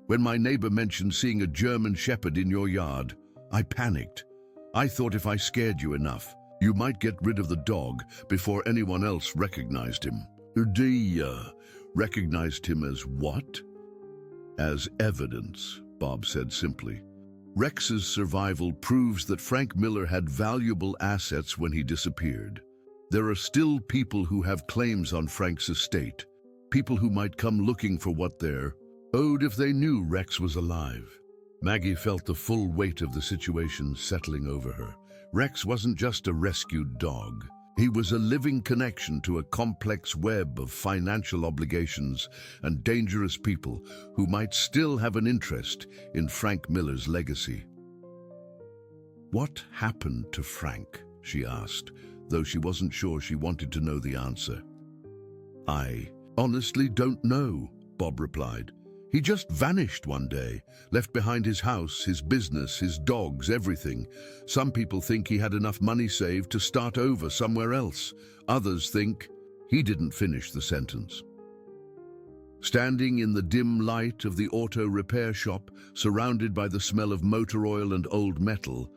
When my neighbor mentioned seeing a German Shepherd in your yard, I panicked. I thought if I scared you enough, you might get rid of the dog before anyone else recognized him. Recognized him as what? As evidence, Bob said simply. Rex's survival proves that Frank Miller had valuable assets when he disappeared. There are still people who have claims on Frank's estate, people who might come looking for what they're owed if they knew Rex was alive. Maggie felt the full weight of the situation settling over her. Rex wasn't just a rescued dog. He was a living connection to a complex web of financial obligations and dangerous people who might still have an interest in Frank Miller's legacy. What happened to Frank? She asked, though she wasn't sure she wanted to know the answer. I honestly don't know, Bob replied. He just vanished one day, left behind his house, his business, his dogs, everything. Some people think he had enough money saved to start over somewhere else. Others think he didn't finish the sentence. Standing in the dim light of the auto repair shop, surrounded by the smell of motor oil and old metal,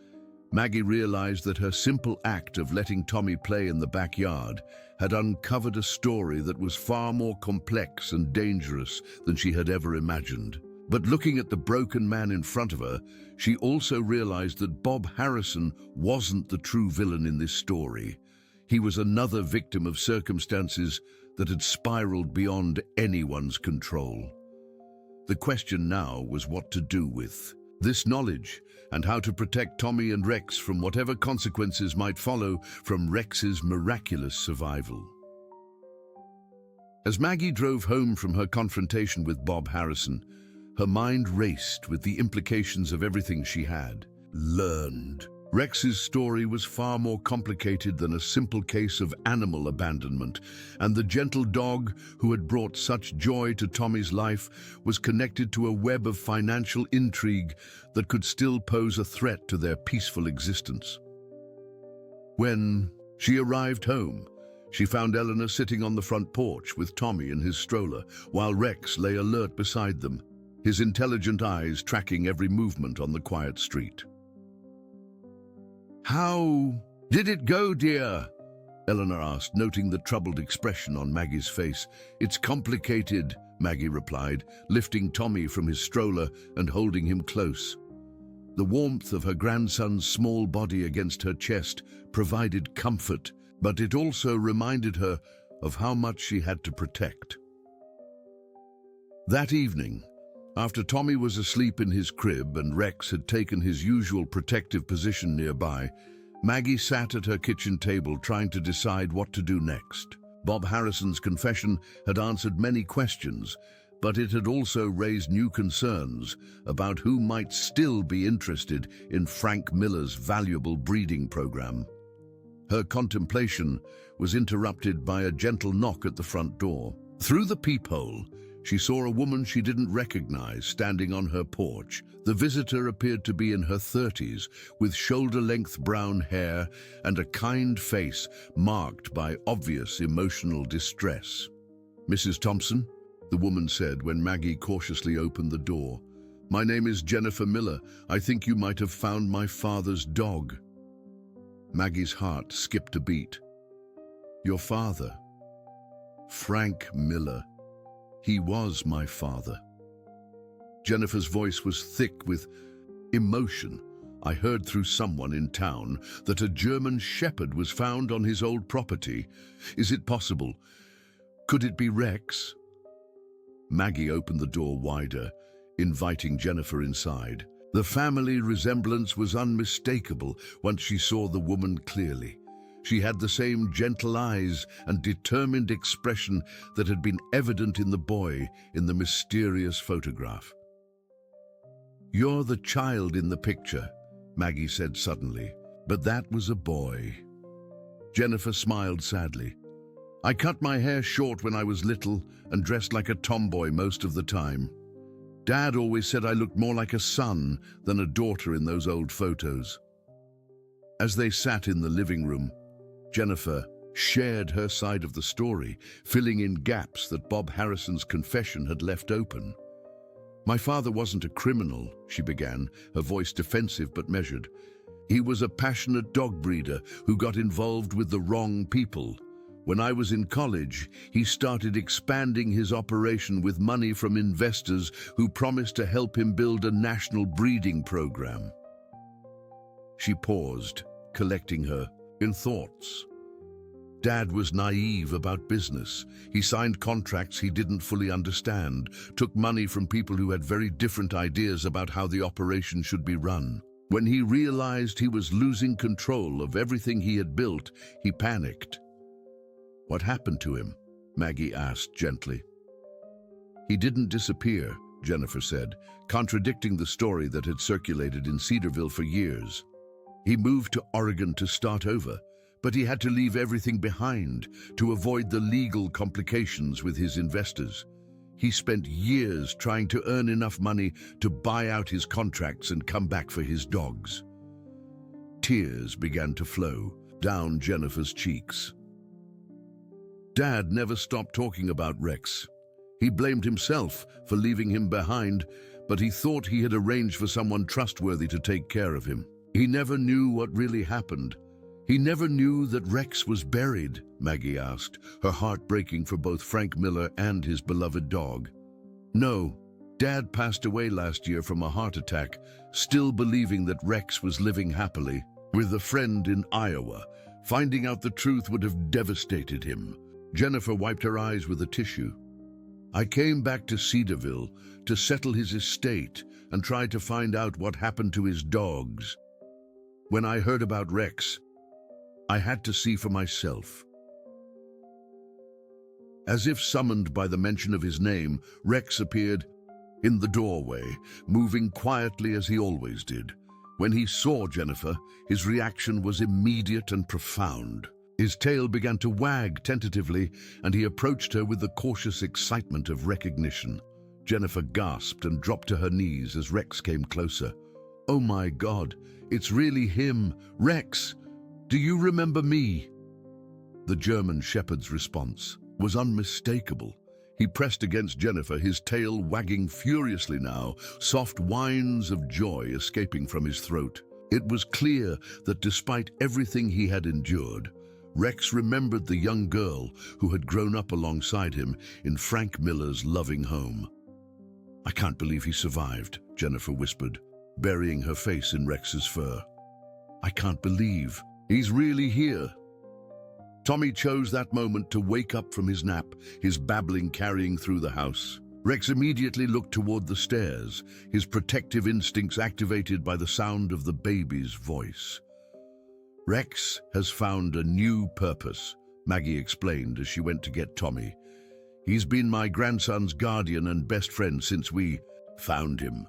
Maggie realized that her simple act of letting Tommy play in the backyard had uncovered a story that was far more complex and dangerous than she had ever imagined. But looking at the broken man in front of her, she also realized that Bob Harrison wasn't the true villain in this story. He was another victim of circumstances that had spiraled beyond anyone's control. The question now was what to do with this knowledge, and how to protect Tommy and Rex from whatever consequences might follow from Rex's miraculous survival. As Maggie drove home from her confrontation with Bob Harrison, her mind raced with the implications of everything she had learned. Rex's story was far more complicated than a simple case of animal abandonment, and the gentle dog who had brought such joy to Tommy's life was connected to a web of financial intrigue that could still pose a threat to their peaceful existence. When she arrived home, she found Eleanor sitting on the front porch with Tommy in his stroller, while Rex lay alert beside them, his intelligent eyes tracking every movement on the quiet street. "How did it go, dear?" Eleanor asked, noting the troubled expression on Maggie's face. "It's complicated," Maggie replied, lifting Tommy from his stroller and holding him close. The warmth of her grandson's small body against her chest provided comfort, but it also reminded her of how much she had to protect. That evening, after Tommy was asleep in his crib and Rex had taken his usual protective position nearby, Maggie sat at her kitchen table trying to decide what to do next. Bob Harrison's confession had answered many questions, but it had also raised new concerns about who might still be interested in Frank Miller's valuable breeding program. Her contemplation was interrupted by a gentle knock at the front door. Through the peephole, she saw a woman she didn't recognize standing on her porch. The visitor appeared to be in her 30s, with shoulder-length brown hair and a kind face marked by obvious emotional distress. "Mrs. Thompson," the woman said when Maggie cautiously opened the door. "My name is Jennifer Miller. I think you might have found my father's dog." Maggie's heart skipped a beat. "Your father? Frank Miller. He was my father." Jennifer's voice was thick with emotion. "I heard through someone in town that a German shepherd was found on his old property. Is it possible? Could it be Rex?" Maggie opened the door wider, inviting Jennifer inside. The family resemblance was unmistakable once she saw the woman clearly. She had the same gentle eyes and determined expression that had been evident in the boy in the mysterious photograph. "You're the child in the picture," Maggie said suddenly, "but that was a boy." Jennifer smiled sadly. "I cut my hair short when I was little and dressed like a tomboy most of the time. Dad always said I looked more like a son than a daughter in those old photos." As they sat in the living room, Jennifer shared her side of the story, filling in gaps that Bob Harrison's confession had left open. "My father wasn't a criminal," she began, her voice defensive but measured. "He was a passionate dog breeder who got involved with the wrong people. When I was in college, he started expanding his operation with money from investors who promised to help him build a national breeding program." She paused, collecting her thoughts. Dad was naive about business. He signed contracts he didn't fully understand, took money from people who had very different ideas about how the operation should be run. When he realized he was losing control of everything he had built, he panicked. "What happened to him?" Maggie asked gently. "He didn't disappear," Jennifer said, contradicting the story that had circulated in Cedarville for years. "He moved to Oregon to start over, but he had to leave everything behind to avoid the legal complications with his investors. He spent years trying to earn enough money to buy out his contracts and come back for his dogs." Tears began to flow down Jennifer's cheeks. Dad never stopped talking about Rex. He blamed himself for leaving him behind, but he thought he had arranged for someone trustworthy to take care of him. He never knew what really happened. He never knew that Rex was buried, Maggie asked, her heart breaking for both Frank Miller and his beloved dog. "No, Dad passed away last year from a heart attack, still believing that Rex was living happily with a friend in Iowa. Finding out the truth would have devastated him." Jennifer wiped her eyes with a tissue. "I came back to Cedarville to settle his estate and tried to find out what happened to his dogs. When I heard about Rex, I had to see for myself." As if summoned by the mention of his name, Rex appeared in the doorway, moving quietly as he always did. When he saw Jennifer, his reaction was immediate and profound. His tail began to wag tentatively, and he approached her with the cautious excitement of recognition. Jennifer gasped and dropped to her knees as Rex came closer. "Oh my God, it's really him! Rex, do you remember me?" The German shepherd's response was unmistakable. He pressed against Jennifer, his tail wagging furiously now, soft whines of joy escaping from his throat. It was clear that despite everything he had endured, Rex remembered the young girl who had grown up alongside him in Frank Miller's loving home. "I can't believe he survived," Jennifer whispered, burying her face in Rex's fur. "I can't believe he's really here." Tommy chose that moment to wake up from his nap, his babbling carrying through the house. Rex immediately looked toward the stairs, his protective instincts activated by the sound of the baby's voice. "Rex has found a new purpose," Maggie explained as she went to get Tommy. "He's been my grandson's guardian and best friend since we found him."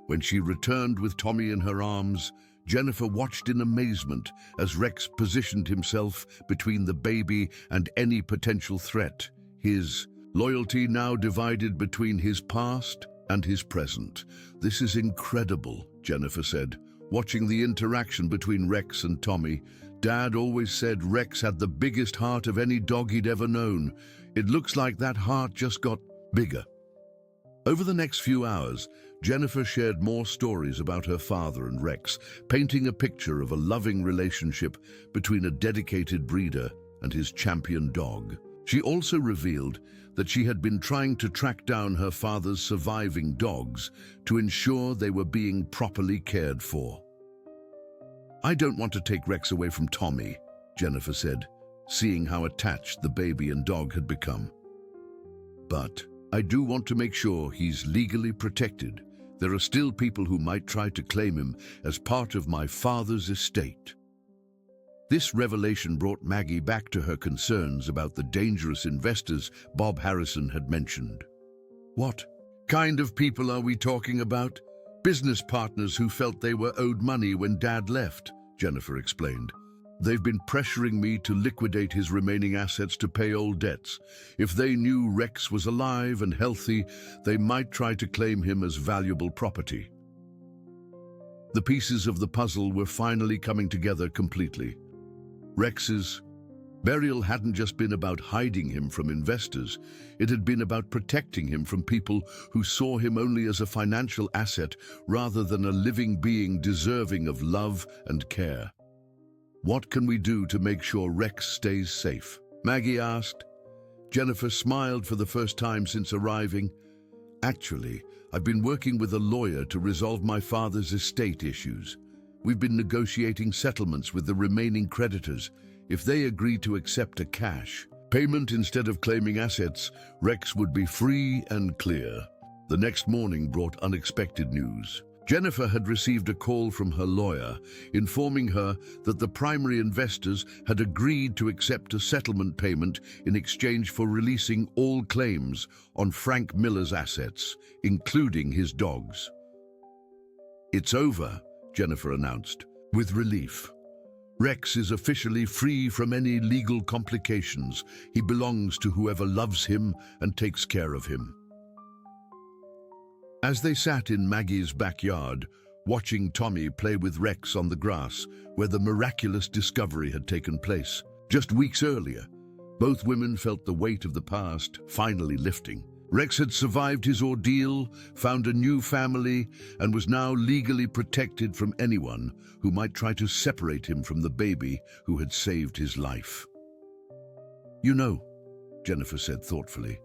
When she returned with Tommy in her arms, Jennifer watched in amazement as Rex positioned himself between the baby and any potential threat, his loyalty now divided between his past and his present. "This is incredible," Jennifer said, watching the interaction between Rex and Tommy. "Dad always said Rex had the biggest heart of any dog he'd ever known. It looks like that heart just got bigger." Over the next few hours, Jennifer shared more stories about her father and Rex, painting a picture of a loving relationship between a dedicated breeder and his champion dog. She also revealed that she had been trying to track down her father's surviving dogs to ensure they were being properly cared for. "I don't want to take Rex away from Tommy," Jennifer said, seeing how attached the baby and dog had become. "But I do want to make sure he's legally protected. There are still people who might try to claim him as part of my father's estate." This revelation brought Maggie back to her concerns about the dangerous investors Bob Harrison had mentioned. "What kind of people are we talking about?" "Business partners who felt they were owed money when Dad left," Jennifer explained. "They've been pressuring me to liquidate his remaining assets to pay old debts. If they knew Rex was alive and healthy, they might try to claim him as valuable property." The pieces of the puzzle were finally coming together completely. Rex's burial hadn't just been about hiding him from investors. It had been about protecting him from people who saw him only as a financial asset rather than a living being deserving of love and care. "What can we do to make sure Rex stays safe?" Maggie asked. Jennifer smiled for the first time since arriving. "Actually, I've been working with a lawyer to resolve my father's estate issues. We've been negotiating settlements with the remaining creditors. If they agree to accept a cash payment instead of claiming assets, Rex would be free and clear." The next morning brought unexpected news. Jennifer had received a call from her lawyer informing her that the primary investors had agreed to accept a settlement payment in exchange for releasing all claims on Frank Miller's assets, including his dogs. "It's over," Jennifer announced, with relief. "Rex is officially free from any legal complications. He belongs to whoever loves him and takes care of him." As they sat in Maggie's backyard, watching Tommy play with Rex on the grass, where the miraculous discovery had taken place just weeks earlier, both women felt the weight of the past finally lifting. Rex had survived his ordeal, found a new family, and was now legally protected from anyone who might try to separate him from the baby who had saved his life. "You know," Jennifer said thoughtfully,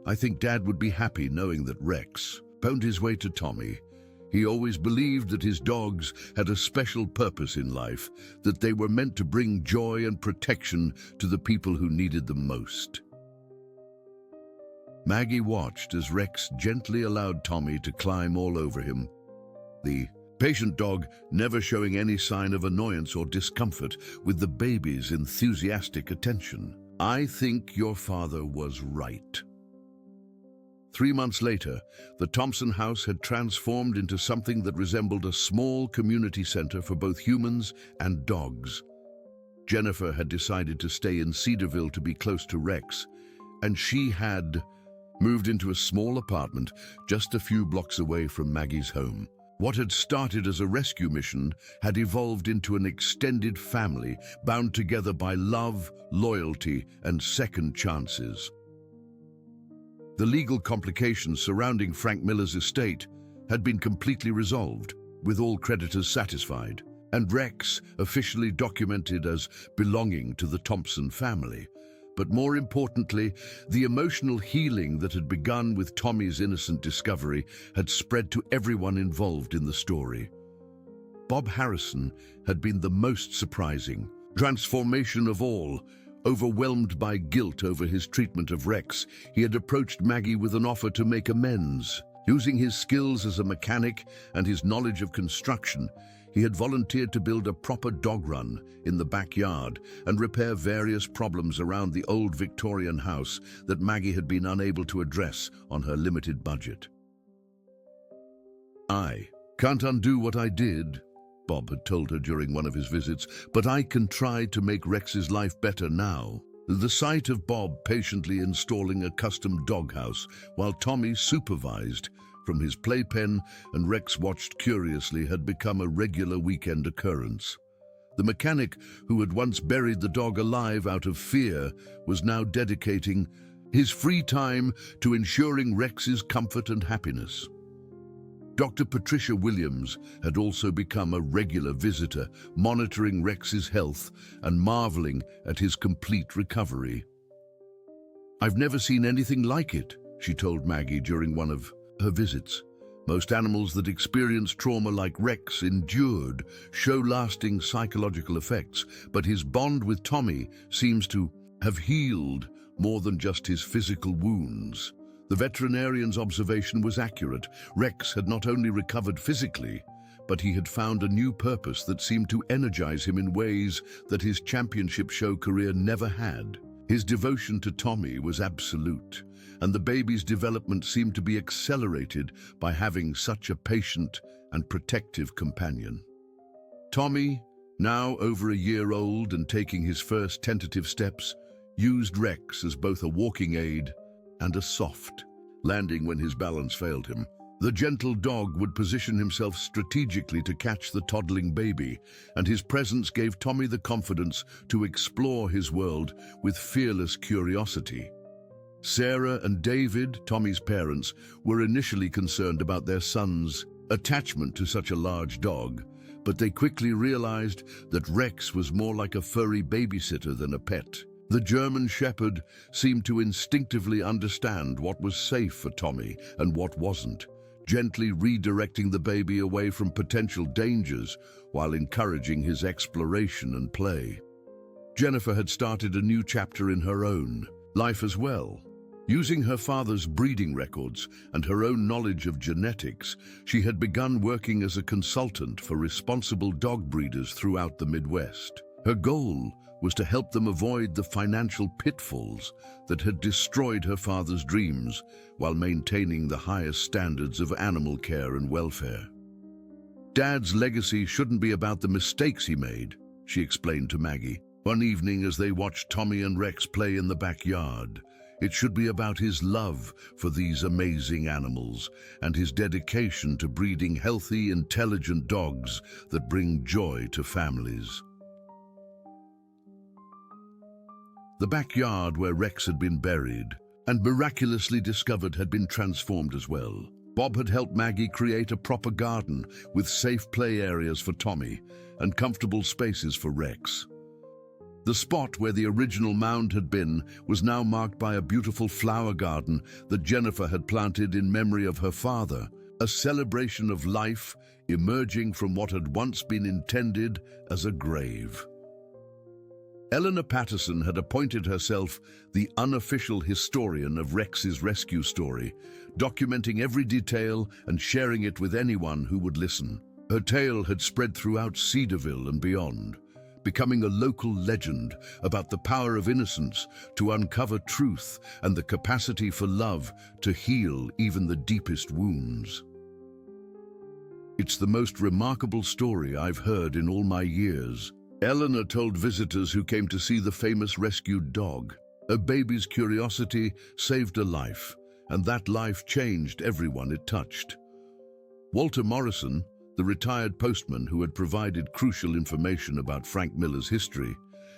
"I think Dad would be happy knowing that Rex found his way to Tommy. He always believed that his dogs had a special purpose in life, that they were meant to bring joy and protection to the people who needed them most." Maggie watched as Rex gently allowed Tommy to climb all over him, the patient dog never showing any sign of annoyance or discomfort with the baby's enthusiastic attention. I think your father was right. 3 months later, the Thompson house had transformed into something that resembled a small community center for both humans and dogs. Jennifer had decided to stay in Cedarville to be close to Rex, and she had moved into a small apartment just a few blocks away from Maggie's home. What had started as a rescue mission had evolved into an extended family bound together by love, loyalty, and second chances. The legal complications surrounding Frank Miller's estate had been completely resolved, with all creditors satisfied, and Rex officially documented as belonging to the Thompson family. But more importantly, the emotional healing that had begun with Tommy's innocent discovery had spread to everyone involved in the story. Bob Harrison had been the most surprising transformation of all. Overwhelmed by guilt over his treatment of Rex, he had approached Maggie with an offer to make amends. Using his skills as a mechanic and his knowledge of construction, he had volunteered to build a proper dog run in the backyard and repair various problems around the old Victorian house that Maggie had been unable to address on her limited budget. "I can't undo what I did," Bob had told her during one of his visits, "but I can try to make Rex's life better now." The sight of Bob patiently installing a custom doghouse while Tommy supervised from his playpen and Rex watched curiously had become a regular weekend occurrence. The mechanic who had once buried the dog alive out of fear was now dedicating his free time to ensuring Rex's comfort and happiness. Dr. Patricia Williams had also become a regular visitor, monitoring Rex's health and marveling at his complete recovery. "I've never seen anything like it," she told Maggie during one of her visits. "Most animals that experience trauma like Rex endured show lasting psychological effects, but his bond with Tommy seems to have healed more than just his physical wounds." The veterinarian's observation was accurate. Rex had not only recovered physically, but he had found a new purpose that seemed to energize him in ways that his championship show career never had. His devotion to Tommy was absolute, and the baby's development seemed to be accelerated by having such a patient and protective companion. Tommy, now over a year old and taking his first tentative steps, used Rex as both a walking aid and a soft landing when his balance failed him. The gentle dog would position himself strategically to catch the toddling baby, and his presence gave Tommy the confidence to explore his world with fearless curiosity. Sarah and David, Tommy's parents, were initially concerned about their son's attachment to such a large dog, but they quickly realized that Rex was more like a furry babysitter than a pet. The German Shepherd seemed to instinctively understand what was safe for Tommy and what wasn't, gently redirecting the baby away from potential dangers while encouraging his exploration and play. Jennifer had started a new chapter in her own life as well. Using her father's breeding records and her own knowledge of genetics, she had begun working as a consultant for responsible dog breeders throughout the Midwest. Her goal was to help them avoid the financial pitfalls that had destroyed her father's dreams while maintaining the highest standards of animal care and welfare. "Dad's legacy shouldn't be about the mistakes he made," she explained to Maggie one evening as they watched Tommy and Rex play in the backyard. "It should be about his love for these amazing animals and his dedication to breeding healthy, intelligent dogs that bring joy to families." The backyard where Rex had been buried and miraculously discovered had been transformed as well. Bob had helped Maggie create a proper garden with safe play areas for Tommy and comfortable spaces for Rex. The spot where the original mound had been was now marked by a beautiful flower garden that Jennifer had planted in memory of her father, a celebration of life emerging from what had once been intended as a grave. Eleanor Patterson had appointed herself the unofficial historian of Rex's rescue story, documenting every detail and sharing it with anyone who would listen. Her tale had spread throughout Cedarville and beyond, becoming a local legend about the power of innocence to uncover truth and the capacity for love to heal even the deepest wounds. It's the most remarkable story I've heard in all my years. Eleanor told visitors who came to see the famous rescued dog. A baby's curiosity saved a life, and that life changed everyone it touched. Walter Morrison, the retired postman who had provided crucial information about Frank Miller's history,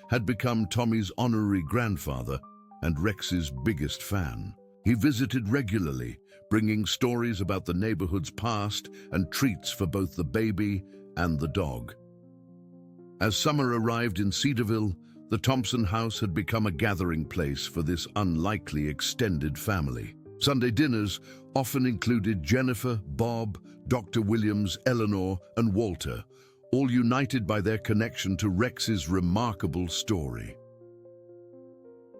had become Tommy's honorary grandfather and Rex's biggest fan. He visited regularly, bringing stories about the neighborhood's past and treats for both the baby and the dog. As summer arrived in Cedarville, the Thompson house had become a gathering place for this unlikely extended family. Sunday dinners often included Jennifer, Bob, Dr. Williams, Eleanor, and Walter, all united by their connection to Rex's remarkable story.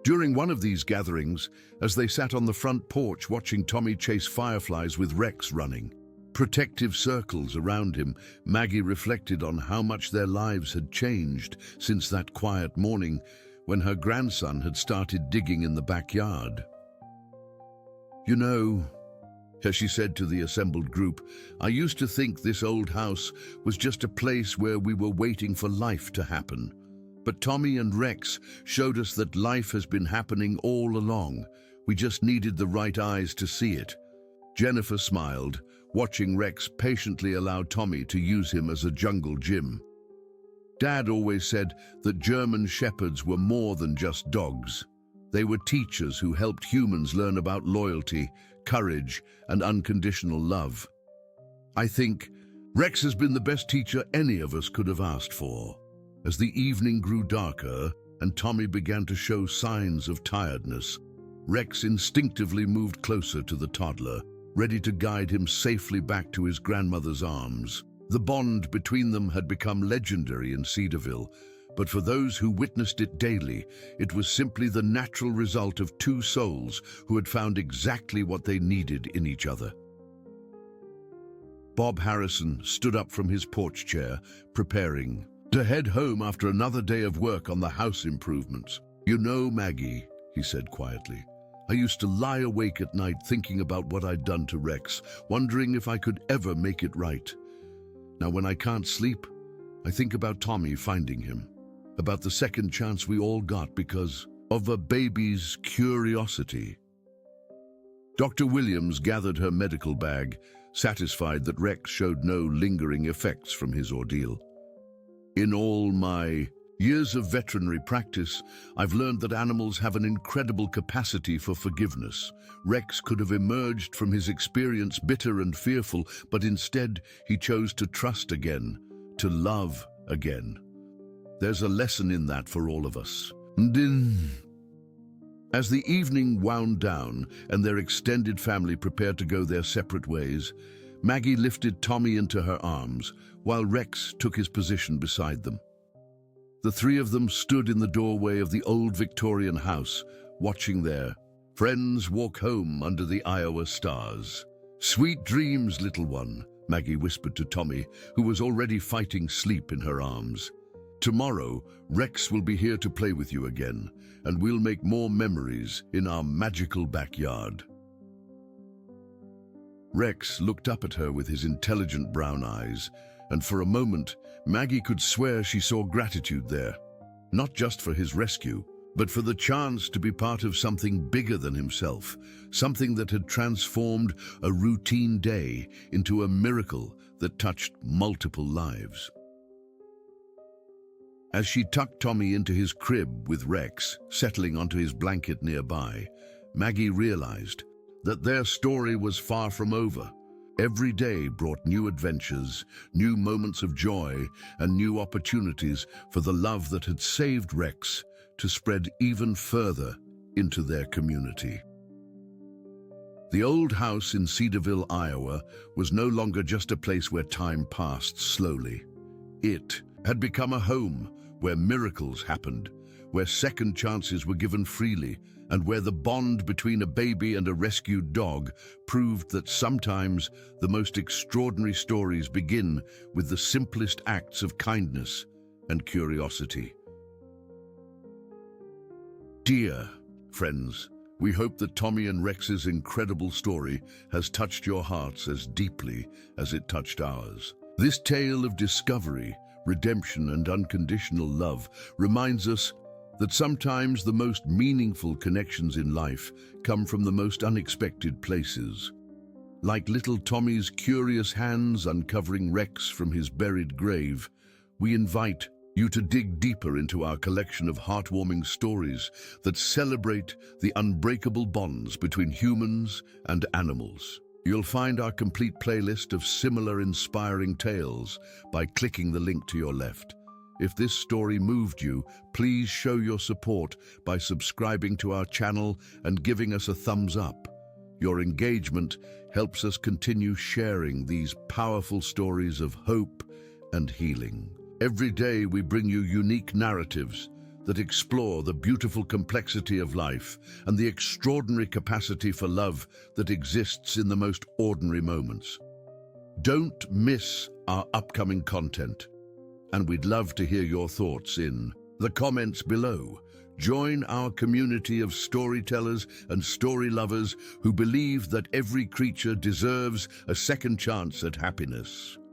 During one of these gatherings, as they sat on the front porch watching Tommy chase fireflies with Rex running, protective circles around him, Maggie reflected on how much their lives had changed since that quiet morning when her grandson had started digging in the backyard. "You know," as she said to the assembled group, "I used to think this old house was just a place where we were waiting for life to happen. But Tommy and Rex showed us that life has been happening all along. We just needed the right eyes to see it." Jennifer smiled, watching Rex patiently allow Tommy to use him as a jungle gym. "Dad always said that German shepherds were more than just dogs. They were teachers who helped humans learn about loyalty, courage, and unconditional love. I think Rex has been the best teacher any of us could have asked for." As the evening grew darker and Tommy began to show signs of tiredness, Rex instinctively moved closer to the toddler, ready to guide him safely back to his grandmother's arms. The bond between them had become legendary in Cedarville, but for those who witnessed it daily, it was simply the natural result of two souls who had found exactly what they needed in each other. Bob Harrison stood up from his porch chair, preparing to head home after another day of work on the house improvements. "You know, Maggie," he said quietly, "I used to lie awake at night thinking about what I'd done to Rex, wondering if I could ever make it right. Now when I can't sleep, I think about Tommy finding him, about the second chance we all got because of a baby's curiosity." Dr. Williams gathered her medical bag, satisfied that Rex showed no lingering effects from his ordeal. "In all my years of veterinary practice, I've learned that animals have an incredible capacity for forgiveness. Rex could have emerged from his experience bitter and fearful, but instead he chose to trust again, to love again. There's a lesson in that for all of us." As the evening wound down and their extended family prepared to go their separate ways, Maggie lifted Tommy into her arms, while Rex took his position beside them. The three of them stood in the doorway of the old Victorian house, watching their friends walk home under the Iowa stars. "Sweet dreams, little one," Maggie whispered to Tommy, who was already fighting sleep in her arms. "Tomorrow, Rex will be here to play with you again, and we'll make more memories in our magical backyard." Rex looked up at her with his intelligent brown eyes, and for a moment, Maggie could swear she saw gratitude there, not just for his rescue, but for the chance to be part of something bigger than himself, something that had transformed a routine day into a miracle that touched multiple lives. As she tucked Tommy into his crib with Rex settling onto his blanket nearby, Maggie realized that their story was far from over. Every day brought new adventures, new moments of joy, and new opportunities for the love that had saved Rex to spread even further into their community. The old house in Cedarville, Iowa, was no longer just a place where time passed slowly. It had become a home where miracles happened, where second chances were given freely, and where the bond between a baby and a rescued dog proved that sometimes the most extraordinary stories begin with the simplest acts of kindness and curiosity. Dear friends, we hope that Tommy and Rex's incredible story has touched your hearts as deeply as it touched ours. This tale of discovery, redemption, and unconditional love reminds us that sometimes the most meaningful connections in life come from the most unexpected places. Like little Tommy's curious hands uncovering Rex from his buried grave, we invite you to dig deeper into our collection of heartwarming stories that celebrate the unbreakable bonds between humans and animals. You'll find our complete playlist of similar inspiring tales by clicking the link to your left. If this story moved you, please show your support by subscribing to our channel and giving us a thumbs up. Your engagement helps us continue sharing these powerful stories of hope and healing. Every day we bring you unique narratives that explore the beautiful complexity of life and the extraordinary capacity for love that exists in the most ordinary moments. Don't miss our upcoming content, and we'd love to hear your thoughts in the comments below. Join our community of storytellers and story lovers who believe that every creature deserves a second chance at happiness.